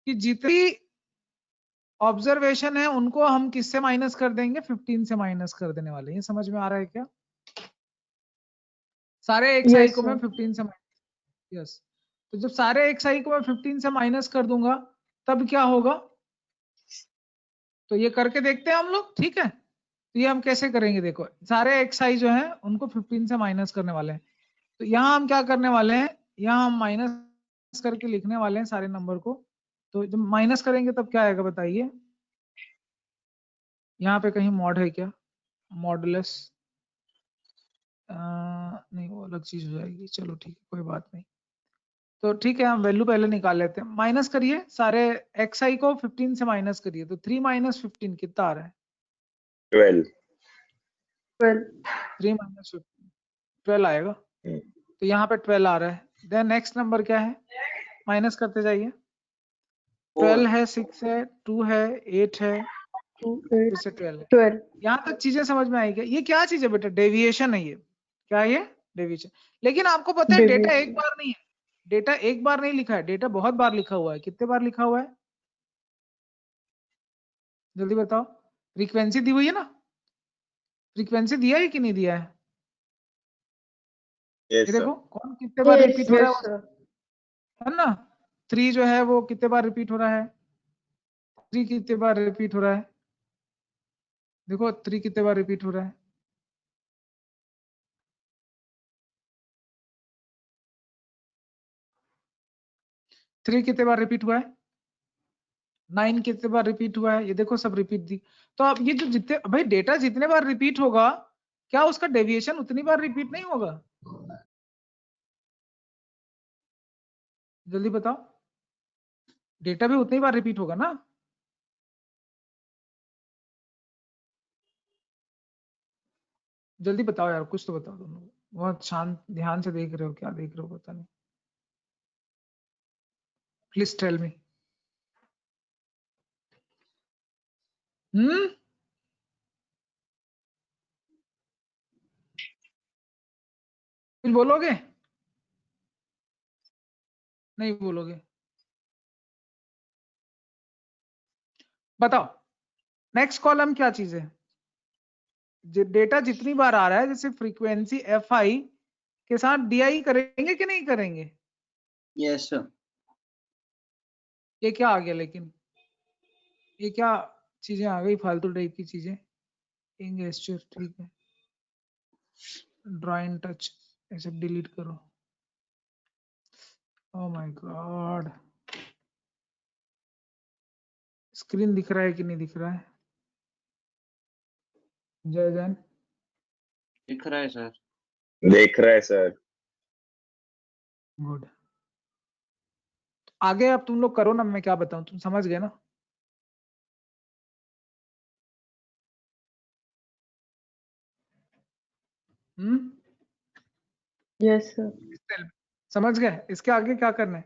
कि जितनी ऑब्जर्वेशन है उनको हम किससे माइनस कर देंगे? 15 से माइनस कर देने वाले हैं। ये समझ में आ रहा है क्या? सारे एक्स आई Yes, को मैं sir. 15 से माइनस, यस। तो जब सारे एक्स आई को मैं 15 से माइनस कर दूंगा तब क्या होगा? तो ये करके देखते हैं हम लोग, ठीक है। तो ये हम कैसे करेंगे, देखो सारे एक्स आई जो है उनको 15 से माइनस करने वाले हैं। तो यहाँ हम क्या करने वाले हैं, यहाँ हम माइनस करके लिखने वाले हैं सारे नंबर को। तो जब माइनस करेंगे तब क्या आएगा बताइए? यहाँ पे कहीं मॉड है क्या? मॉडुलस नहीं, वो अलग चीज हो जाएगी। चलो ठीक है, कोई बात नहीं। तो ठीक है, हम वैल्यू पहले निकाल लेते हैं। माइनस करिए सारे एक्स आई को 15 से माइनस करिए। तो 3 माइनस 15 कितना आ रहा है? 12. 12. 3 माइनस 15 12 आएगा। तो यहाँ पे 12 आ रहा है। देन नेक्स्ट नंबर क्या है? माइनस करते जाइए। 12 है, 6 है, 2 है, 8 है, 2, फिर 8, से 12 है। 12. यहाँ तक चीजें समझ में आई क्या? ये क्या चीज है बेटा? डेविएशन है ये। क्या है ये? डेविएशन। लेकिन आपको पता है डेटा एक Deviation. बार नहीं है, डेटा एक बार नहीं लिखा है, डेटा बहुत बार लिखा हुआ है। कितने बार लिखा हुआ है? जल्दी बताओ। फ्रीक्वेंसी दी हुई है ना, फ्रीक्वेंसी दिया है कि नहीं दिया है? Yes, ये sir. देखो कौन कितने बार Yes, रिपीट हो रहा Yes, है, sir. है ना? 3 जो है वो कितने बार रिपीट हो रहा है? 3 कितने बार रिपीट हो रहा है? देखो 3 कितने बार रिपीट हो रहा है? थ्री कितने बार रिपीट हुआ है? 9 कितने बार रिपीट हुआ है? ये देखो सब रिपीट दी। तो अब ये जो जितने भाई डेटा जितने बार रिपीट होगा, क्या उसका डेविएशन उतनी बार रिपीट नहीं होगा? जल्दी बताओ। डेटा भी उतनी बार रिपीट होगा ना? जल्दी बताओ यार, कुछ तो बताओ तुम लोग। बहुत शांत ध्यान से देख रहे हो, क्या देख रहे हो पता नहीं। Please tell me. कुछ बोलोगे? नहीं बोलोगे? बताओ। नेक्स्ट कॉलम क्या चीज है? डेटा जितनी बार आ रहा है, जैसे फ्रीक्वेंसी एफ आई के साथ डी आई करेंगे कि नहीं करेंगे? Yes, sir. ये क्या आ गया लेकिन? ये क्या चीजें आ गई फालतू टाइप की चीजें? गेस्चर ठीक है, ड्रॉ एंड टच ये सब डिलीट करो। ओह माय गॉड, स्क्रीन दिख रहा है कि नहीं दिख रहा है? जय जैन दिख रहा है सर। देख रहा है सर। गुड। आगे अब तुम लोग करो ना, मैं क्या बताऊं, तुम समझ गए ना? Yes, sir. समझ गए? इसके आगे क्या करना है?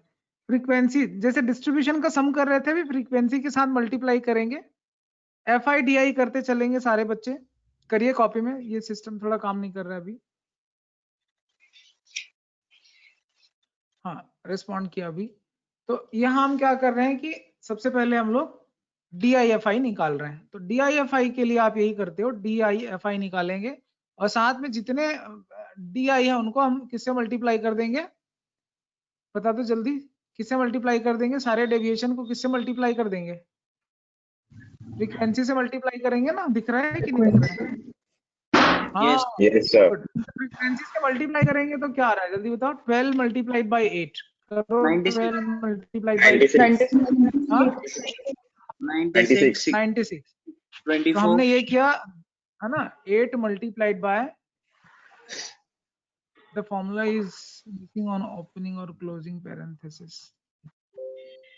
फ्रीक्वेंसी जैसे डिस्ट्रीब्यूशन का सम कर रहे थे, अभी फ्रीक्वेंसी के साथ मल्टीप्लाई करेंगे, एफ आई डी आई करते चलेंगे सारे बच्चे। करिए कॉपी में, ये सिस्टम थोड़ा काम नहीं कर रहा है अभी। हाँ रिस्पॉन्ड किया अभी। तो यहाँ हम क्या कर रहे हैं कि सबसे पहले हम लोग DIFI निकाल रहे हैं। तो DIFI के लिए आप यही करते हो, DIFI निकालेंगे और साथ में जितने DI है उनको हम किससे मल्टीप्लाई कर देंगे? बता दो जल्दी, किससे मल्टीप्लाई कर देंगे? सारे डेविएशन को किससे मल्टीप्लाई कर देंगे? फ्रीक्वेंसी से मल्टीप्लाई करेंगे ना? दिख रहा है कि नहीं दिख रहा है? हाँ Yes. Yes, sir. फ्रीक्वेंसी से मल्टीप्लाई करेंगे तो क्या आ रहा है जल्दी बताओ? 12 मल्टीप्लाइड बाई 8 करो, 96. 12 मल्टीप्लाइड बाई 96. 96. 96। तो 24. हमने ये किया है ना, 8 multiplied by the formula is missing on opening और क्लोजिंग पैरेंथेसिस।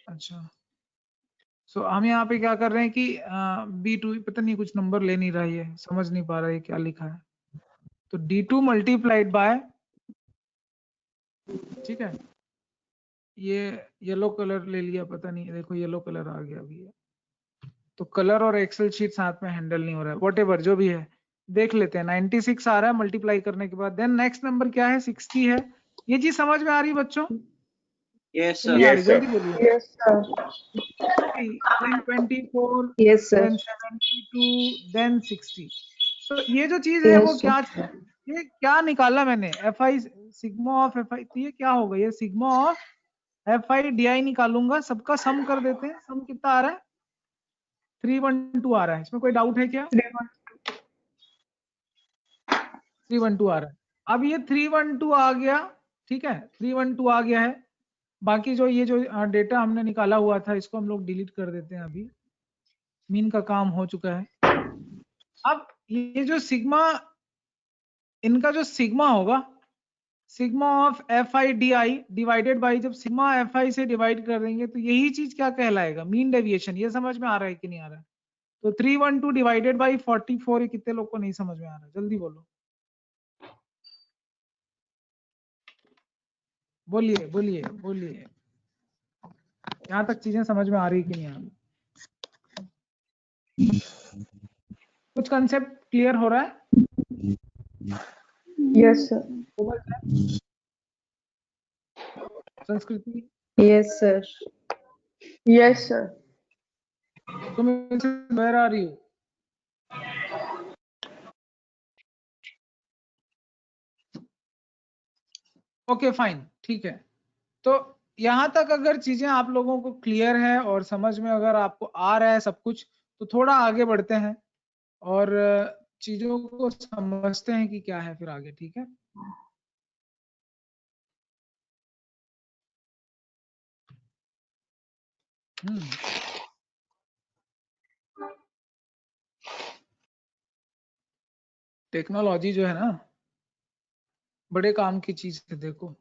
अच्छा, सो हम यहाँ पे क्या कर रहे हैं कि B2 पता नहीं कुछ नंबर ले नहीं रहा है, ये समझ नहीं पा रहा है क्या लिखा है। तो D2 मल्टीप्लाइड बाय, ठीक है, ये येलो कलर ले लिया, पता नहीं, देखो येलो कलर आ गया अभी। तो कलर और एक्सेल शीट साथ में हैंडल नहीं हो रहा है, व्हाटएवर जो भी है देख लेते हैं। 96 आ रहा है मल्टीप्लाई करने के बाद। देन नेक्स्ट नंबर क्या है? 60 है। ये चीज समझ में आ रही है बच्चों? Yes, कि sir. नहीं आ रही? Yes, sir. जल्दी बोलिए। Yes, sir. Then 24, Yes, sir. then 72, then 60। तो ये जो चीज है वो Yes, क्या चीज है? ये क्या निकाला मैंने? F I sigma of F आई, तो ये क्या होगा? ये sigma of F I D I निकालूंगा, सबका सम कर देते हैं। सम कितना आ रहा है? 312 आ रहा है। इसमें कोई डाउट है क्या? 312 आ रहा है। अब ये 312 आ गया, ठीक है, 312 आ गया है। बाकी जो ये जो डेटा हमने निकाला हुआ था इसको हम लोग डिलीट कर देते हैं। अभी मीन का काम हो चुका है। अब ये जो सिग्मा, इनका जो सिग्मा होगा, sigma of F I D I divided by, जब सिग्मा एफ आई से डिवाइड कर देंगे तो यही चीज क्या कहलाएगा? Mean deviation. ये समझ में आ रहा है कि नहीं आ रहा है? तो 312 डिवाइडेड बाई 44, ये कितने लोग को नहीं समझ में आ रहा है? जल्दी बोलो, बोलिए बोलिए बोलिए। यहाँ तक चीजें समझ में आ रही कि नहीं आ रही? कुछ कंसेप्ट क्लियर हो रहा है? Yes, sir. संस्कृति, Yes, sir. Yes, sir. तुम इससे बाहर आ रही हो? ओके फाइन, ठीक है। तो यहाँ तक अगर चीजें आप लोगों को क्लियर है और समझ में अगर आपको आ रहा है सब कुछ, तो थोड़ा आगे बढ़ते हैं और चीजों को समझते हैं कि क्या है फिर आगे, ठीक है। टेक्नोलॉजी जो है ना, बड़े काम की चीज है। देखो,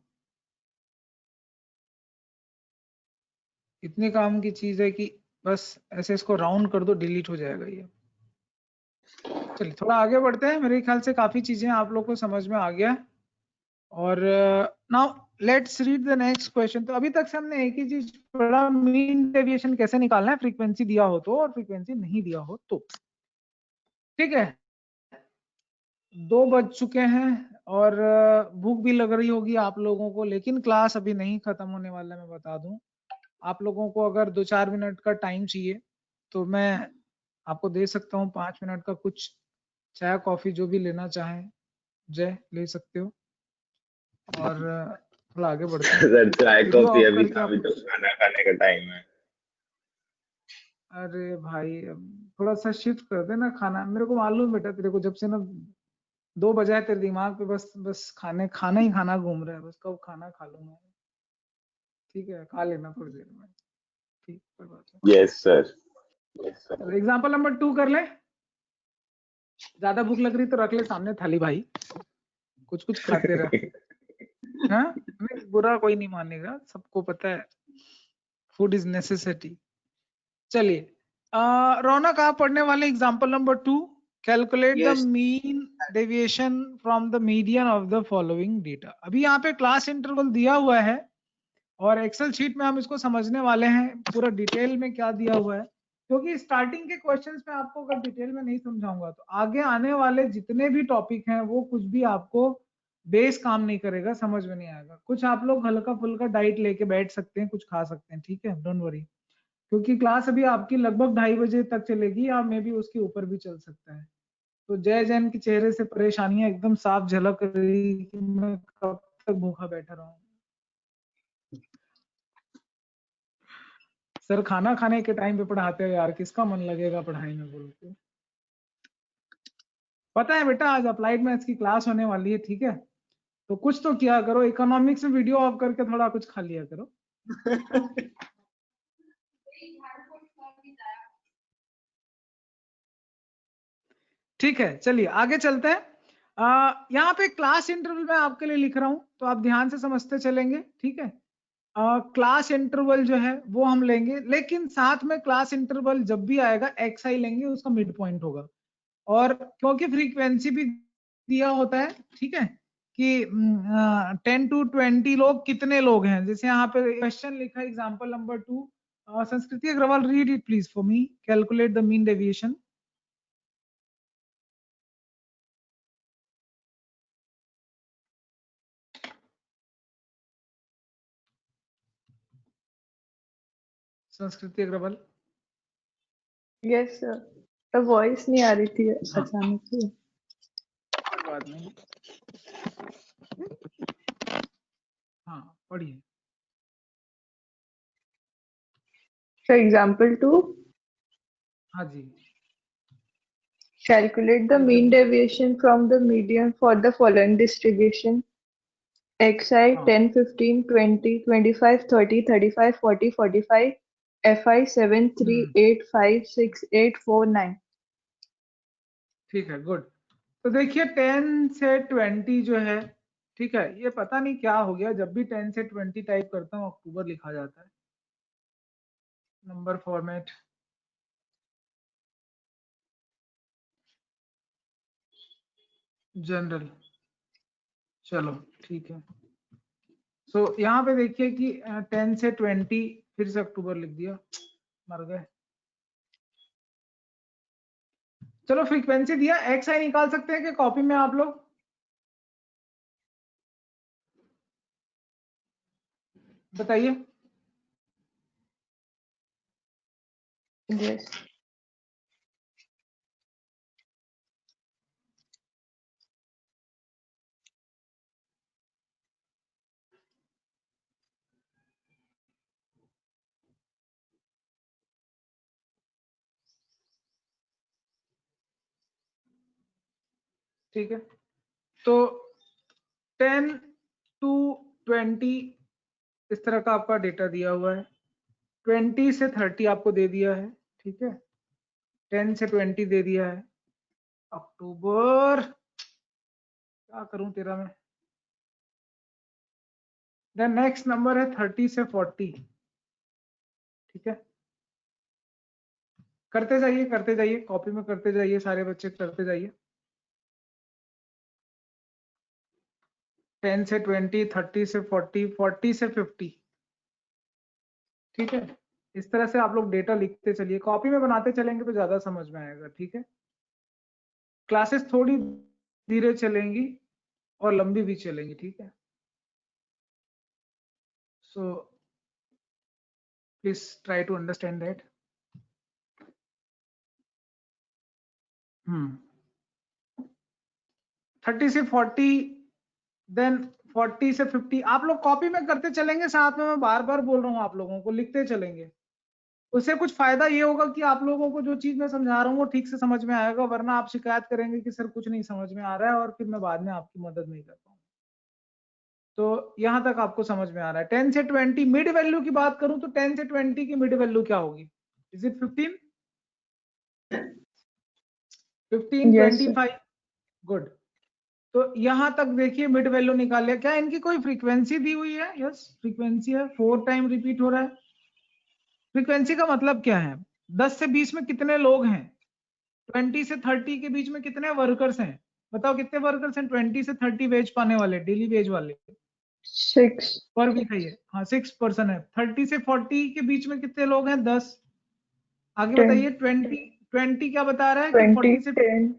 इतने काम की चीज है कि बस ऐसे इसको राउंड कर दो, डिलीट हो जाएगा ये। चलिए थोड़ा आगे बढ़ते हैं। मेरे ख्याल से काफी चीजें आप लोग को समझ में आ गया है। और now let's read the next question. तो अभी तक से हमने एक ही चीज पढ़ा, मीन डेविएशन कैसे निकालना है, फ्रीक्वेंसी दिया हो तो और फ्रीक्वेंसी नहीं दिया हो तो। ठीक है, 2 बज चुके हैं और भूख भी लग रही होगी आप लोगों को, लेकिन क्लास अभी नहीं खत्म होने वाला। मैं बता दूं, आप लोगों को अगर 2-4 मिनट का टाइम चाहिए तो मैं आपको दे सकता हूँ 5 मिनट का, कुछ चाय कॉफी जो भी लेना चाहें जय ले सकते हो। और थोड़ा आगे बढ़ते हैं। सर चाय वीडियो कॉफी ऑफ अभी करके अभी आप, तो खाना खाने का टाइम है। अरे भाई अब थोड़ा सा शिफ्ट कर देना खाना। मेरे को मालूम बेटा, तेरे को जब से ना 2 बजा है तेरे दिमाग पे बस बस खाना ही खाना घूम रहा है, बस कब खाना खा लूंगा। ठीक है, खा लेना थोड़ी देर में, ठीक, कोई बात नहीं। Yes sir. एग्जाम्पल नंबर 2 कर ले। ज्यादा भूख लग रही तो रख ले सामने थाली भाई, कुछ कुछ खाते रह। हाँ, नहीं बुरा कोई नहीं मानेगा, सबको पता है फूड इज नेसेसिटी। चलिए रौनक आप पढ़ने वाले example number 2, calculate the Yes. Mean deviation from the median of the following data. अभी यहाँ पे क्लास इंटरवल दिया हुआ है और एक्सेल शीट में हम इसको समझने वाले हैं पूरा डिटेल में क्या दिया हुआ है, क्योंकि स्टार्टिंग के क्वेश्चंस में आपको अगर डिटेल में नहीं समझाऊंगा तो आगे आने वाले जितने भी टॉपिक हैं वो कुछ भी आपको बेस काम नहीं करेगा, समझ में नहीं आएगा। कुछ आप लोग हल्का फुल्का डाइट लेके बैठ सकते हैं, कुछ खा सकते हैं, ठीक है, डोंट वरी। क्योंकि क्लास अभी आपकी लगभग 2:30 बजे तक चलेगी या मे भी उसके ऊपर भी चल सकता है। तो जय जैन के चेहरे से परेशानियां एकदम साफ झलक रही कि मैं कब तक भूखा बैठा रहूं। सर खाना खाने के टाइम पे पढ़ाते हो यार, किसका मन लगेगा पढ़ाई में बोल के। पता है बेटा, आज अप्लाइड मैथ्स की क्लास होने वाली है, ठीक है, तो कुछ तो किया करो। इकोनॉमिक्स में वीडियो ऑफ करके थोड़ा कुछ खा लिया करो। ठीक है, चलिए आगे चलते हैं। यहाँ पे क्लास इंटरवल मैं आपके लिए लिख रहा हूं, तो आप ध्यान से समझते चलेंगे, ठीक है। क्लास इंटरवल जो है वो हम लेंगे, लेकिन साथ में क्लास इंटरवल जब भी आएगा एक्स आई लेंगे, उसका मिड पॉइंट होगा। और क्योंकि फ्रीक्वेंसी भी दिया होता है, ठीक है, कि 10 to 20 लोग कितने लोग हैं। जैसे यहाँ पे क्वेश्चन लिखा है example number 2, Sanskriti Agrawal read it please for me, calculate the mean deviation. Sanskriti Agrawal. Yes sir, तो वॉइस नहीं आ रही थी हाँ, अचानक से। कोई बात नहीं, हाँ पढ़िए। So example 2, हाँ जी, calculate the mean deviation from the median for the following distribution: xi हाँ 10, 15, 20, 25, 30, 35, 40, 45, fi 7, 3, 8, 5, 6, 8, 4, 9। ठीक है, गुड। तो देखिए 10 से 20 जो है, ठीक है, ये पता नहीं क्या हो गया, जब भी 10 से 20 टाइप करता हूँ अक्टूबर लिखा जाता है, नंबर फॉर्मेट। जनरल, चलो ठीक है। सो यहाँ पे देखिए कि 10 से 20 फिर से अक्टूबर लिख दिया, मर गए। चलो फ्रीक्वेंसी दिया, एक्स आई निकाल सकते हैं कि कॉपी में आप लोग, बताइए। Yes. ठीक है, तो 10 to 20 इस तरह का आपका डेटा दिया हुआ है, 20 से 30 आपको दे दिया है, ठीक है, 10 से 20 दे दिया है। अक्टूबर क्या करूं तेरा मैं। देन नेक्स्ट नंबर है 30 से 40, ठीक है, करते जाइए कॉपी में करते जाइए, सारे बच्चे करते जाइए। 10 से 20, 30 से 40, 40 से 50, ठीक है, इस तरह से आप लोग डेटा लिखते चलिए, कॉपी में बनाते चलेंगे तो ज्यादा समझ में आएगा, ठीक है। क्लासेस थोड़ी धीरे चलेंगी और लंबी भी चलेंगी, ठीक है। So please try to understand that. 30 से 40, देन 40 से 50 आप लोग कॉपी में करते चलेंगे, साथ में मैं बार बार बोल रहा हूँ आप लोगों को लिखते चलेंगे। उससे कुछ फायदा ये होगा कि आप लोगों को जो चीज मैं समझा रहा हूँ वो ठीक से समझ में आएगा, वरना आप शिकायत करेंगे कि सर कुछ नहीं समझ में आ रहा है, और फिर मैं बाद में आपकी मदद नहीं कर पाऊंगा। तो यहां तक आपको समझ में आ रहा है। 10 से 20 मिड वैल्यू की बात करूं तो 10 से 20 की मिड वैल्यू क्या होगी? Is it 15? 15, Yes, sir. 25? Good. तो यहां तक देखिए मिड वैल्यू निकाल लिया। क्या इनकी कोई फ्रीक्वेंसी दी हुई है? यस, फ्रीक्वेंसी है, 4 टाइम रिपीट हो रहा है। फ्रीक्वेंसी का मतलब क्या है? 10 से 20 में कितने लोग हैं? 20 से 30 के बीच में कितने वर्कर्स हैं? बताओ कितने वर्कर्स हैं 20 से 30 वेज पाने वाले, डेली वेज वाले? 6. पर वीक है ये, हाँ 6 पर्सन है। 30 से 40 के बीच में कितने लोग हैं? 10। आगे 10. बताइए 20 क्या बता रहा है कि 20, 40 से 10.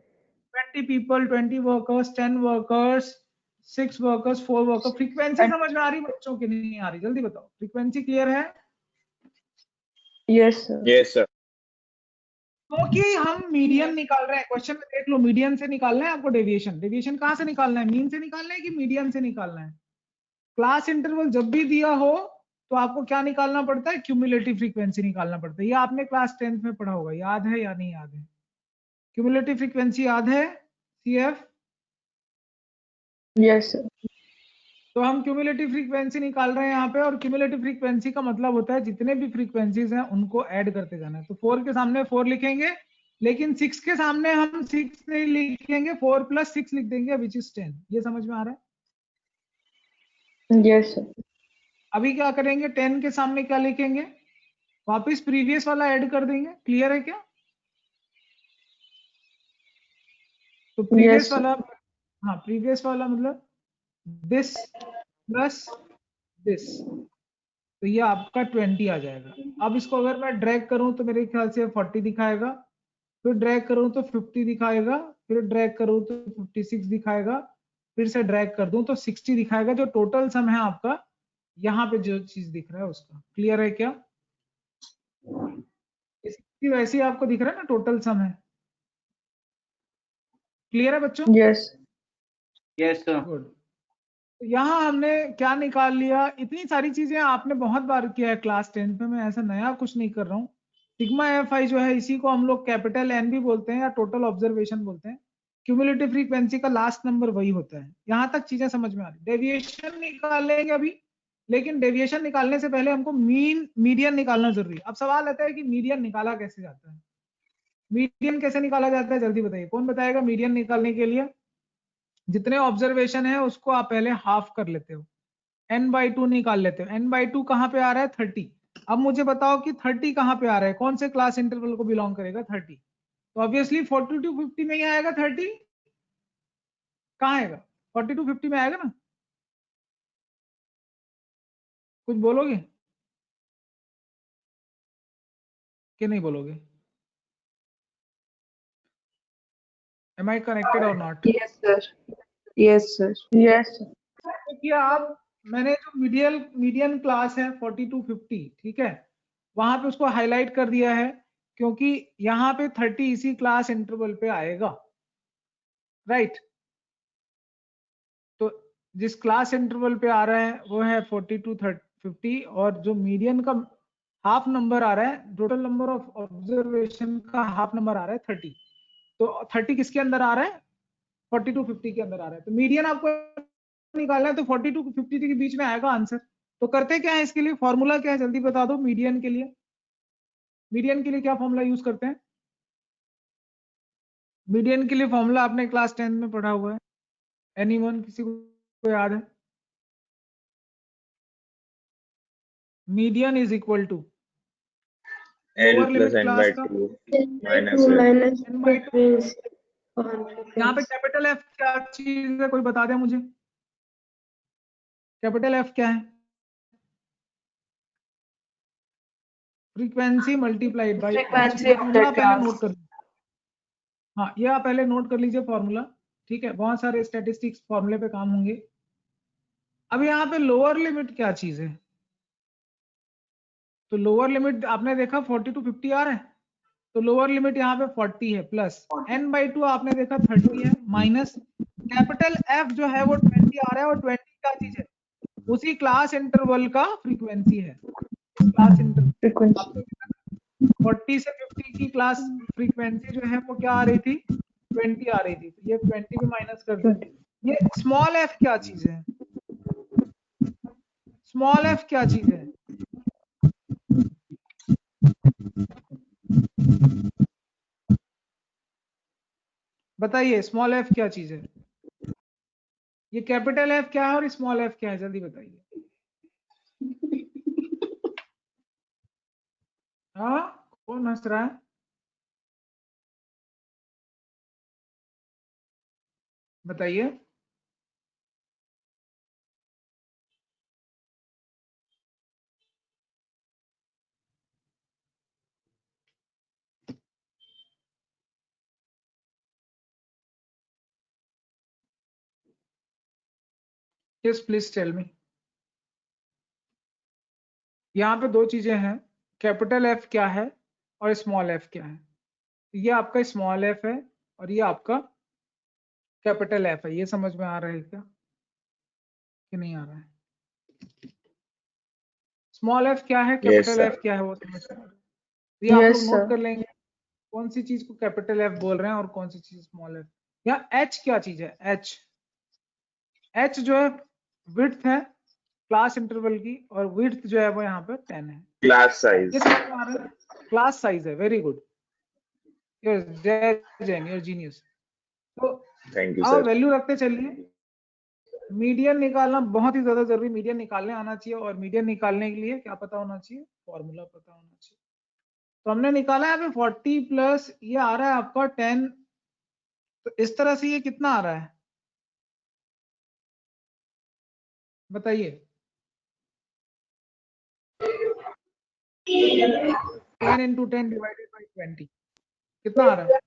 20 people, 20 workers, 10 workers, 6 workers, 4 worker. Frequency And समझ में आ रही बच्चों की? नहीं आ रही? जल्दी बताओ, फ्रीक्वेंसी क्लियर है? yes, sir. Yes, sir. क्योंकि हम मीडियन निकाल रहे हैं, क्वेश्चन में देख लो, मीडियन से निकालना है आपको डेविएशन। डेविएशन कहाँ से निकालना है? मीन से निकालना है कि मीडियन से निकालना है? क्लास इंटरवल जब भी दिया हो तो आपको क्या निकालना पड़ता है? क्यूमुलेटिव फ्रीक्वेंसी निकालना पड़ता है। ये आपने क्लास 10th में पढ़ा होगा, याद है या नहीं याद है? क्यूमुलेटिव फ्रीक्वेंसी याद है CF? Yes, sir. तो हम क्यूमुलेटिव फ्रीक्वेंसी निकाल रहे हैं यहाँ पे, और क्यूमुलेटिव फ्रीक्वेंसी का मतलब होता है जितने भी फ्रीक्वेंसीज हैं उनको ऐड करते जाना है। तो 4 के सामने 4 लिखेंगे, लेकिन 6 के सामने हम 6 नहीं लिखेंगे, 4 + 6 लिख देंगे, विच इज 10। ये समझ में आ रहा है? Yes, sir. अभी क्या करेंगे? 10 के सामने क्या लिखेंगे? वापिस प्रीवियस वाला ऐड कर देंगे। क्लियर है क्या? तो प्रीवियस Yes, sir. वाला, हाँ प्रीवियस वाला मतलब दिस प्लस दिस, तो ये आपका 20 आ जाएगा। अब इसको अगर मैं ड्रैग करूं तो मेरे ख्याल से 40 दिखाएगा, फिर ड्रैग करूं तो 50 दिखाएगा, फिर ड्रैग करूं तो 56 दिखाएगा, फिर से ड्रैग कर दूं तो 60 दिखाएगा। जो टोटल सम है आपका यहाँ पे जो चीज दिख रहा है उसका। क्लियर है क्या? इसकी वैसे ही आपको दिख रहा है ना, टोटल सम है। क्लियर है बच्चों? Yes. Yes, sir. गुड। तो यहाँ हमने क्या निकाल लिया? इतनी सारी चीजें आपने बहुत बार किया है क्लास 10th में, मैं ऐसा नया कुछ नहीं कर रहा हूँ। सिग्मा FI जो है इसी को हम लोग कैपिटल N भी बोलते हैं या टोटल ऑब्जर्वेशन बोलते हैं। क्यूमुलेटिव फ्रीक्वेंसी का लास्ट नंबर वही होता है। यहाँ तक चीजें समझ में आ रही? डेविएशन निकालेंगे अभी, लेकिन डेविएशन निकालने से पहले हमको मीडियन निकालना जरूरी है। अब सवाल आता है कि मीडियन निकाला कैसे जाता है? मीडियन कैसे निकाला जाता है जल्दी बताइए, कौन बताएगा? मीडियन निकालने के लिए जितने ऑब्जर्वेशन है उसको आप पहले हाफ कर लेते हो, n/2 निकाल लेते हो। n/2 कहाँ पे आ रहा है? 30। अब मुझे बताओ कि 30 कहाँ पे आ रहा है, कौन से क्लास इंटरवल को बिलोंग करेगा 30? तो ऑब्वियसली 40 to 50 में ही आएगा 30। कहाँ आएगा? 40 to 50 में आएगा ना? कुछ बोलोगे कि नहीं बोलोगे? Am I connected or not? Yes, sir. Yes, sir. Yes, sir. देखिए आप, मैंने जो मीडियन क्लास है 40 to 50, ठीक है, वहां पे उसको हाईलाइट कर दिया है क्योंकि यहाँ पे 30 इसी क्लास इंटरवल पे आएगा, राइट? तो जिस क्लास इंटरवल पे आ रहा है वो है 40 to 50, और जो मीडियन का हाफ नंबर आ रहा है, टोटल नंबर ऑफ ऑब्जर्वेशन का हाफ नंबर आ रहा है 30। तो 30 किसके अंदर आ रहा है? 40 to 50 के अंदर आ रहा है, तो मीडियन आपको निकालना है, तो 40 to 50 के बीच में आएगा आंसर। तो करते क्या है इसके लिए, फॉर्मूला क्या है जल्दी बता दो। मीडियन के लिए क्या फॉर्मूला यूज करते हैं? मीडियन के लिए फॉर्मूला आपने क्लास 10 में पढ़ा हुआ है, एनीवन, किसी को याद है? Median is equal to L lower plus limit n class by का 2 minus minus L. n by 2। frequency on यहाँ पे frequency. कैपिटल एफ क्या चीज है, कोई बता दे मुझे, कैपिटल एफ क्या है? Frequency multiplied by Frequency of formula the पहले नोट class. कर, हाँ ये आप पहले नोट कर लीजिए फॉर्मूला, ठीक है, बहुत सारे स्टैटिस्टिक्स फॉर्मूले पे काम होंगे। अब यहाँ पे लोअर लिमिट क्या चीज है, तो लोअर लिमिट आपने देखा 40 to 50 आ रहा है, तो लोअर लिमिट यहाँ पे 40 है, प्लस n by 2 आपने देखा 30 है, माइनस कैपिटल F जो है वो 20 आ रहा है, और 20 क्या चीज है, उसी क्लास इंटरवल का फ्रीक्वेंसी है। क्लास इंटरवल 40 से 50 की क्लास फ्रीक्वेंसी जो है वो क्या आ रही थी, 20 आ रही थी, तो ये 20 भी माइनस कर दो। ये स्मॉल f क्या चीज है, स्मॉल f क्या चीज है, बताइए स्मॉल f क्या चीज है, ये कैपिटल F क्या है और स्मॉल f क्या है, जल्दी बताइए। हाँ कौन हंस रहा है, बताइए। Yes, please tell me। यहाँ पे दो चीजें हैं, कैपिटल F क्या है और स्मॉल f क्या है। ये आपका स्मॉल f है और ये आपका कैपिटल F है, ये समझ में आ रहा है क्या कि नहीं आ रहा है? स्मॉल f क्या है, Yes, कैपिटल sir. F क्या है, वो समझ में आ रहा है? तो ये आप Yes, लोग नोट sir. कर लेंगे कौन सी चीज को कैपिटल F बोल रहे हैं और कौन सी चीज स्मॉल f। या h क्या चीज है, h जो है विड्थ है क्लास इंटरवल की, और विड्थ जो है वो यहाँ पे 10 है। Class size. ये समझ में आ रहा है, क्लास साइज है, वेरी गुड, यूर जीनियस। तो Thank you, अब sir. वैल्यू रखते चलिए, मीडियन निकालना बहुत ही ज्यादा जरूरी, मीडियन निकालने आना चाहिए, और मीडियन निकालने के लिए क्या पता होना चाहिए, फॉर्मूला पता होना चाहिए। तो हमने निकाला है 40 प्लस ये आ रहा है आपका 10, तो इस तरह से ये कितना आ रहा है बताइए, 10 into 10 divided by 20 कितना आ रहा है,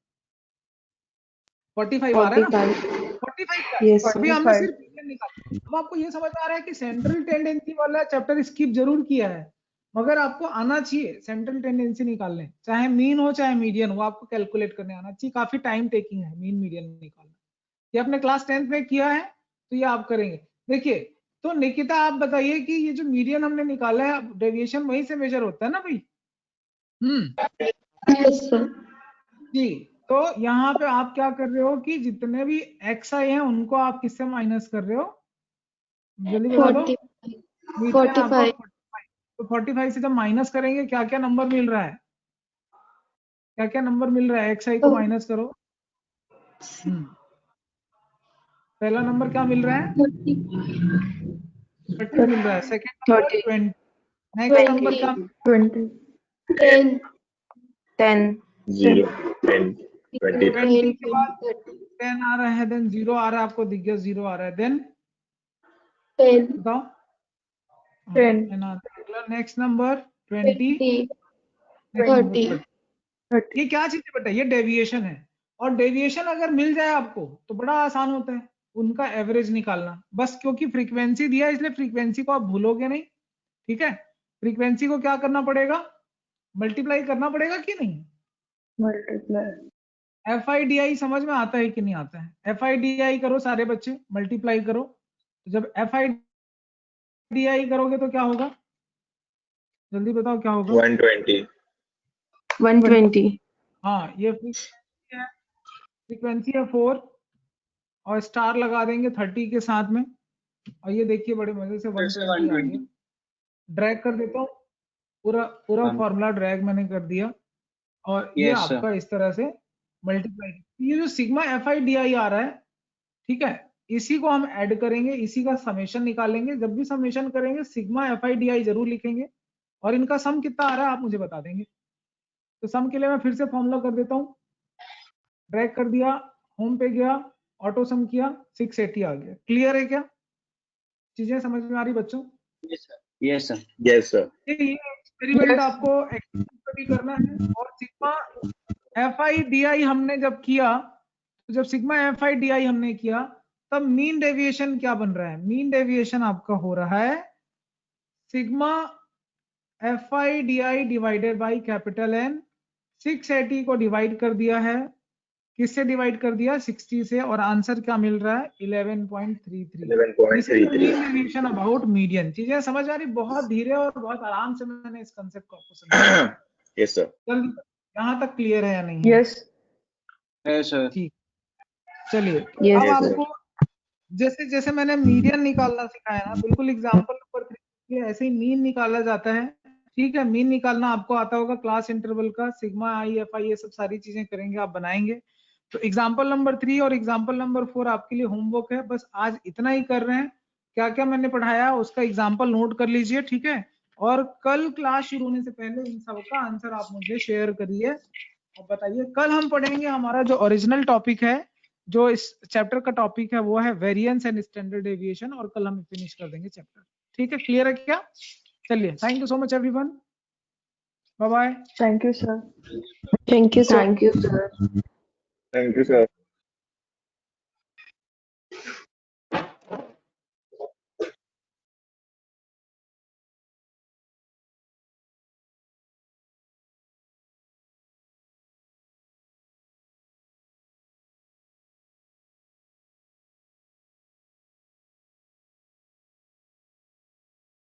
45 आ रहा है ना, 45 का। Yes, अभी sir. हमने सिर्फ मीडियन निकाला। अब आपको ये समझ आ रहा है कि सेंट्रल टेंडेंसी वाला चैप्टर स्किप जरूर किया है, मगर आपको आना चाहिए सेंट्रल टेंडेंसी निकालने, चाहे मीन हो चाहे मीडियन, वो आपको कैलकुलेट करने आना चाहिए। काफी टाइम टेकिंग है मीन मीडियन निकालना, ये अपने क्लास 10th में किया है, तो ये आप करेंगे। देखिए तो निकिता आप बताइए कि ये जो मीडियन हमने निकाला है, डेविएशन वहीं से मेजर होता है ना भाई? Yes, sir. जी, तो यहाँ पे आप क्या कर रहे हो कि जितने भी एक्स आई हैं उनको आप किससे माइनस कर रहे हो, जल्दी बता दो। 40, मीडियन आपको 45. 45, तो 45 से जब माइनस करेंगे क्या क्या नंबर मिल रहा है, क्या क्या नंबर मिल रहा है, एक्स आई को तो माइनस करो। पहला नंबर क्या मिल रहा है, 30, 30 मिल रहा है, सेकेंड नंबर 30. 20, नेक्स्ट नंबर 20, क्या, 20. 10, 10. 0, 10, 20. 20 के 10, बाद 30, 10 आ रहा है, देन 0 आ रहा है, आपको दिख गया 0 आ रहा है, देन 10, बताओ 10. Next number 20, 20, next number 30. 30। 30. ये क्या चीज है बेटा, ये डेविएशन है, और डेविएशन अगर मिल जाए आपको तो बड़ा आसान होता है उनका एवरेज निकालना, बस क्योंकि फ्रीक्वेंसी दिया है इसलिए फ्रीक्वेंसी को आप भूलोगे नहीं, ठीक है। फ्रीक्वेंसी को क्या करना पड़ेगा, मल्टीप्लाई करना पड़ेगा कि नहीं। Multiply. FIDI समझ में आता है कि नहीं आता है, FIDI करो सारे बच्चे, मल्टीप्लाई करो, तो जब FIDI करोगे तो क्या होगा, जल्दी बताओ क्या होगा। 120. 120. हाँ ये फ्रीक्वेंसी है 4, और स्टार लगा देंगे 30 के साथ में, और ये देखिए बड़े मजे से 120 आ गया। ड्रैग कर देता हूँ, पूरा फॉर्मूला ड्रैग मैंने कर दिया, और ये Yes, sir. आपका इस तरह से मल्टीप्लाई। ये जो सिग्मा FIDI आ रहा है, ठीक है, इसी को हम ऐड करेंगे, इसी का समेशन निकालेंगे। जब भी समेशन करेंगे सिग्मा FIDI जरूर लिखेंगे, और इनका सम कितना आ रहा है आप मुझे बता देंगे। तो सम के लिए मैं फिर से फॉर्मूला कर देता हूँ, ड्रैग कर दिया, होम पे गया, ऑटो सम किया, 680 आ गया। क्लियर है क्या? चीजें समझ में आ रही बच्चों? Yes, sir. Yes, sir. ये एक्सपेरिमेंट आपको भी करना है। और सिग्मा FIDI हमने जब किया, तो जब सिग्मा FIDI हमने किया, तब मीन डेविएशन क्या बन रहा है? मीन डेविएशन आपका हो रहा है sigma FIDI divided by capital N। 680 को डिवाइड कर दिया है, किससे डिवाइड कर दिया? 60 से, और आंसर क्या मिल रहा है? 11.33। 11.33. Deviation about median. चीजें समझ आ रही? बहुत धीरे और बहुत आराम से मैंने इस कंसेप्ट को आपको समझाया। Yes, sir. यहाँ तक क्लियर है या नहीं है? Yes. Yes, sir. ठीक, चलिए। Yes. अब Yes, sir. आपको जैसे जैसे मैंने मीडियन निकालना सिखाया ना, बिल्कुल एग्जांपल नंबर 3 ऐसे ही मीन निकाला जाता है। ठीक है, मीन निकालना आपको आता होगा, क्लास इंटरवल का सिग्मा IFI, ये सब सारी चीजें करेंगे, आप बनाएंगे। तो एग्जांपल नंबर 3 और एग्जांपल नंबर 4 आपके लिए होमवर्क है, बस आज इतना ही कर रहे हैं। क्या क्या मैंने पढ़ाया उसका एग्जांपल नोट कर लीजिए, ठीक है। और कल क्लास शुरू होने से पहले इन सब का आंसर आप मुझे शेयर करिए और बताइए। कल हम पढ़ेंगे हमारा जो ओरिजिनल टॉपिक है, जो इस चैप्टर का टॉपिक है, वो है वेरिएंस एंड स्टैंडर्ड डेविएशन, और कल हम फिनिश कर देंगे चैप्टर। ठीक है, क्लियर है क्या? चलिए, thank you so much everyone, bye bye. Thank you, sir. Thank you, sir. Thank you, sir.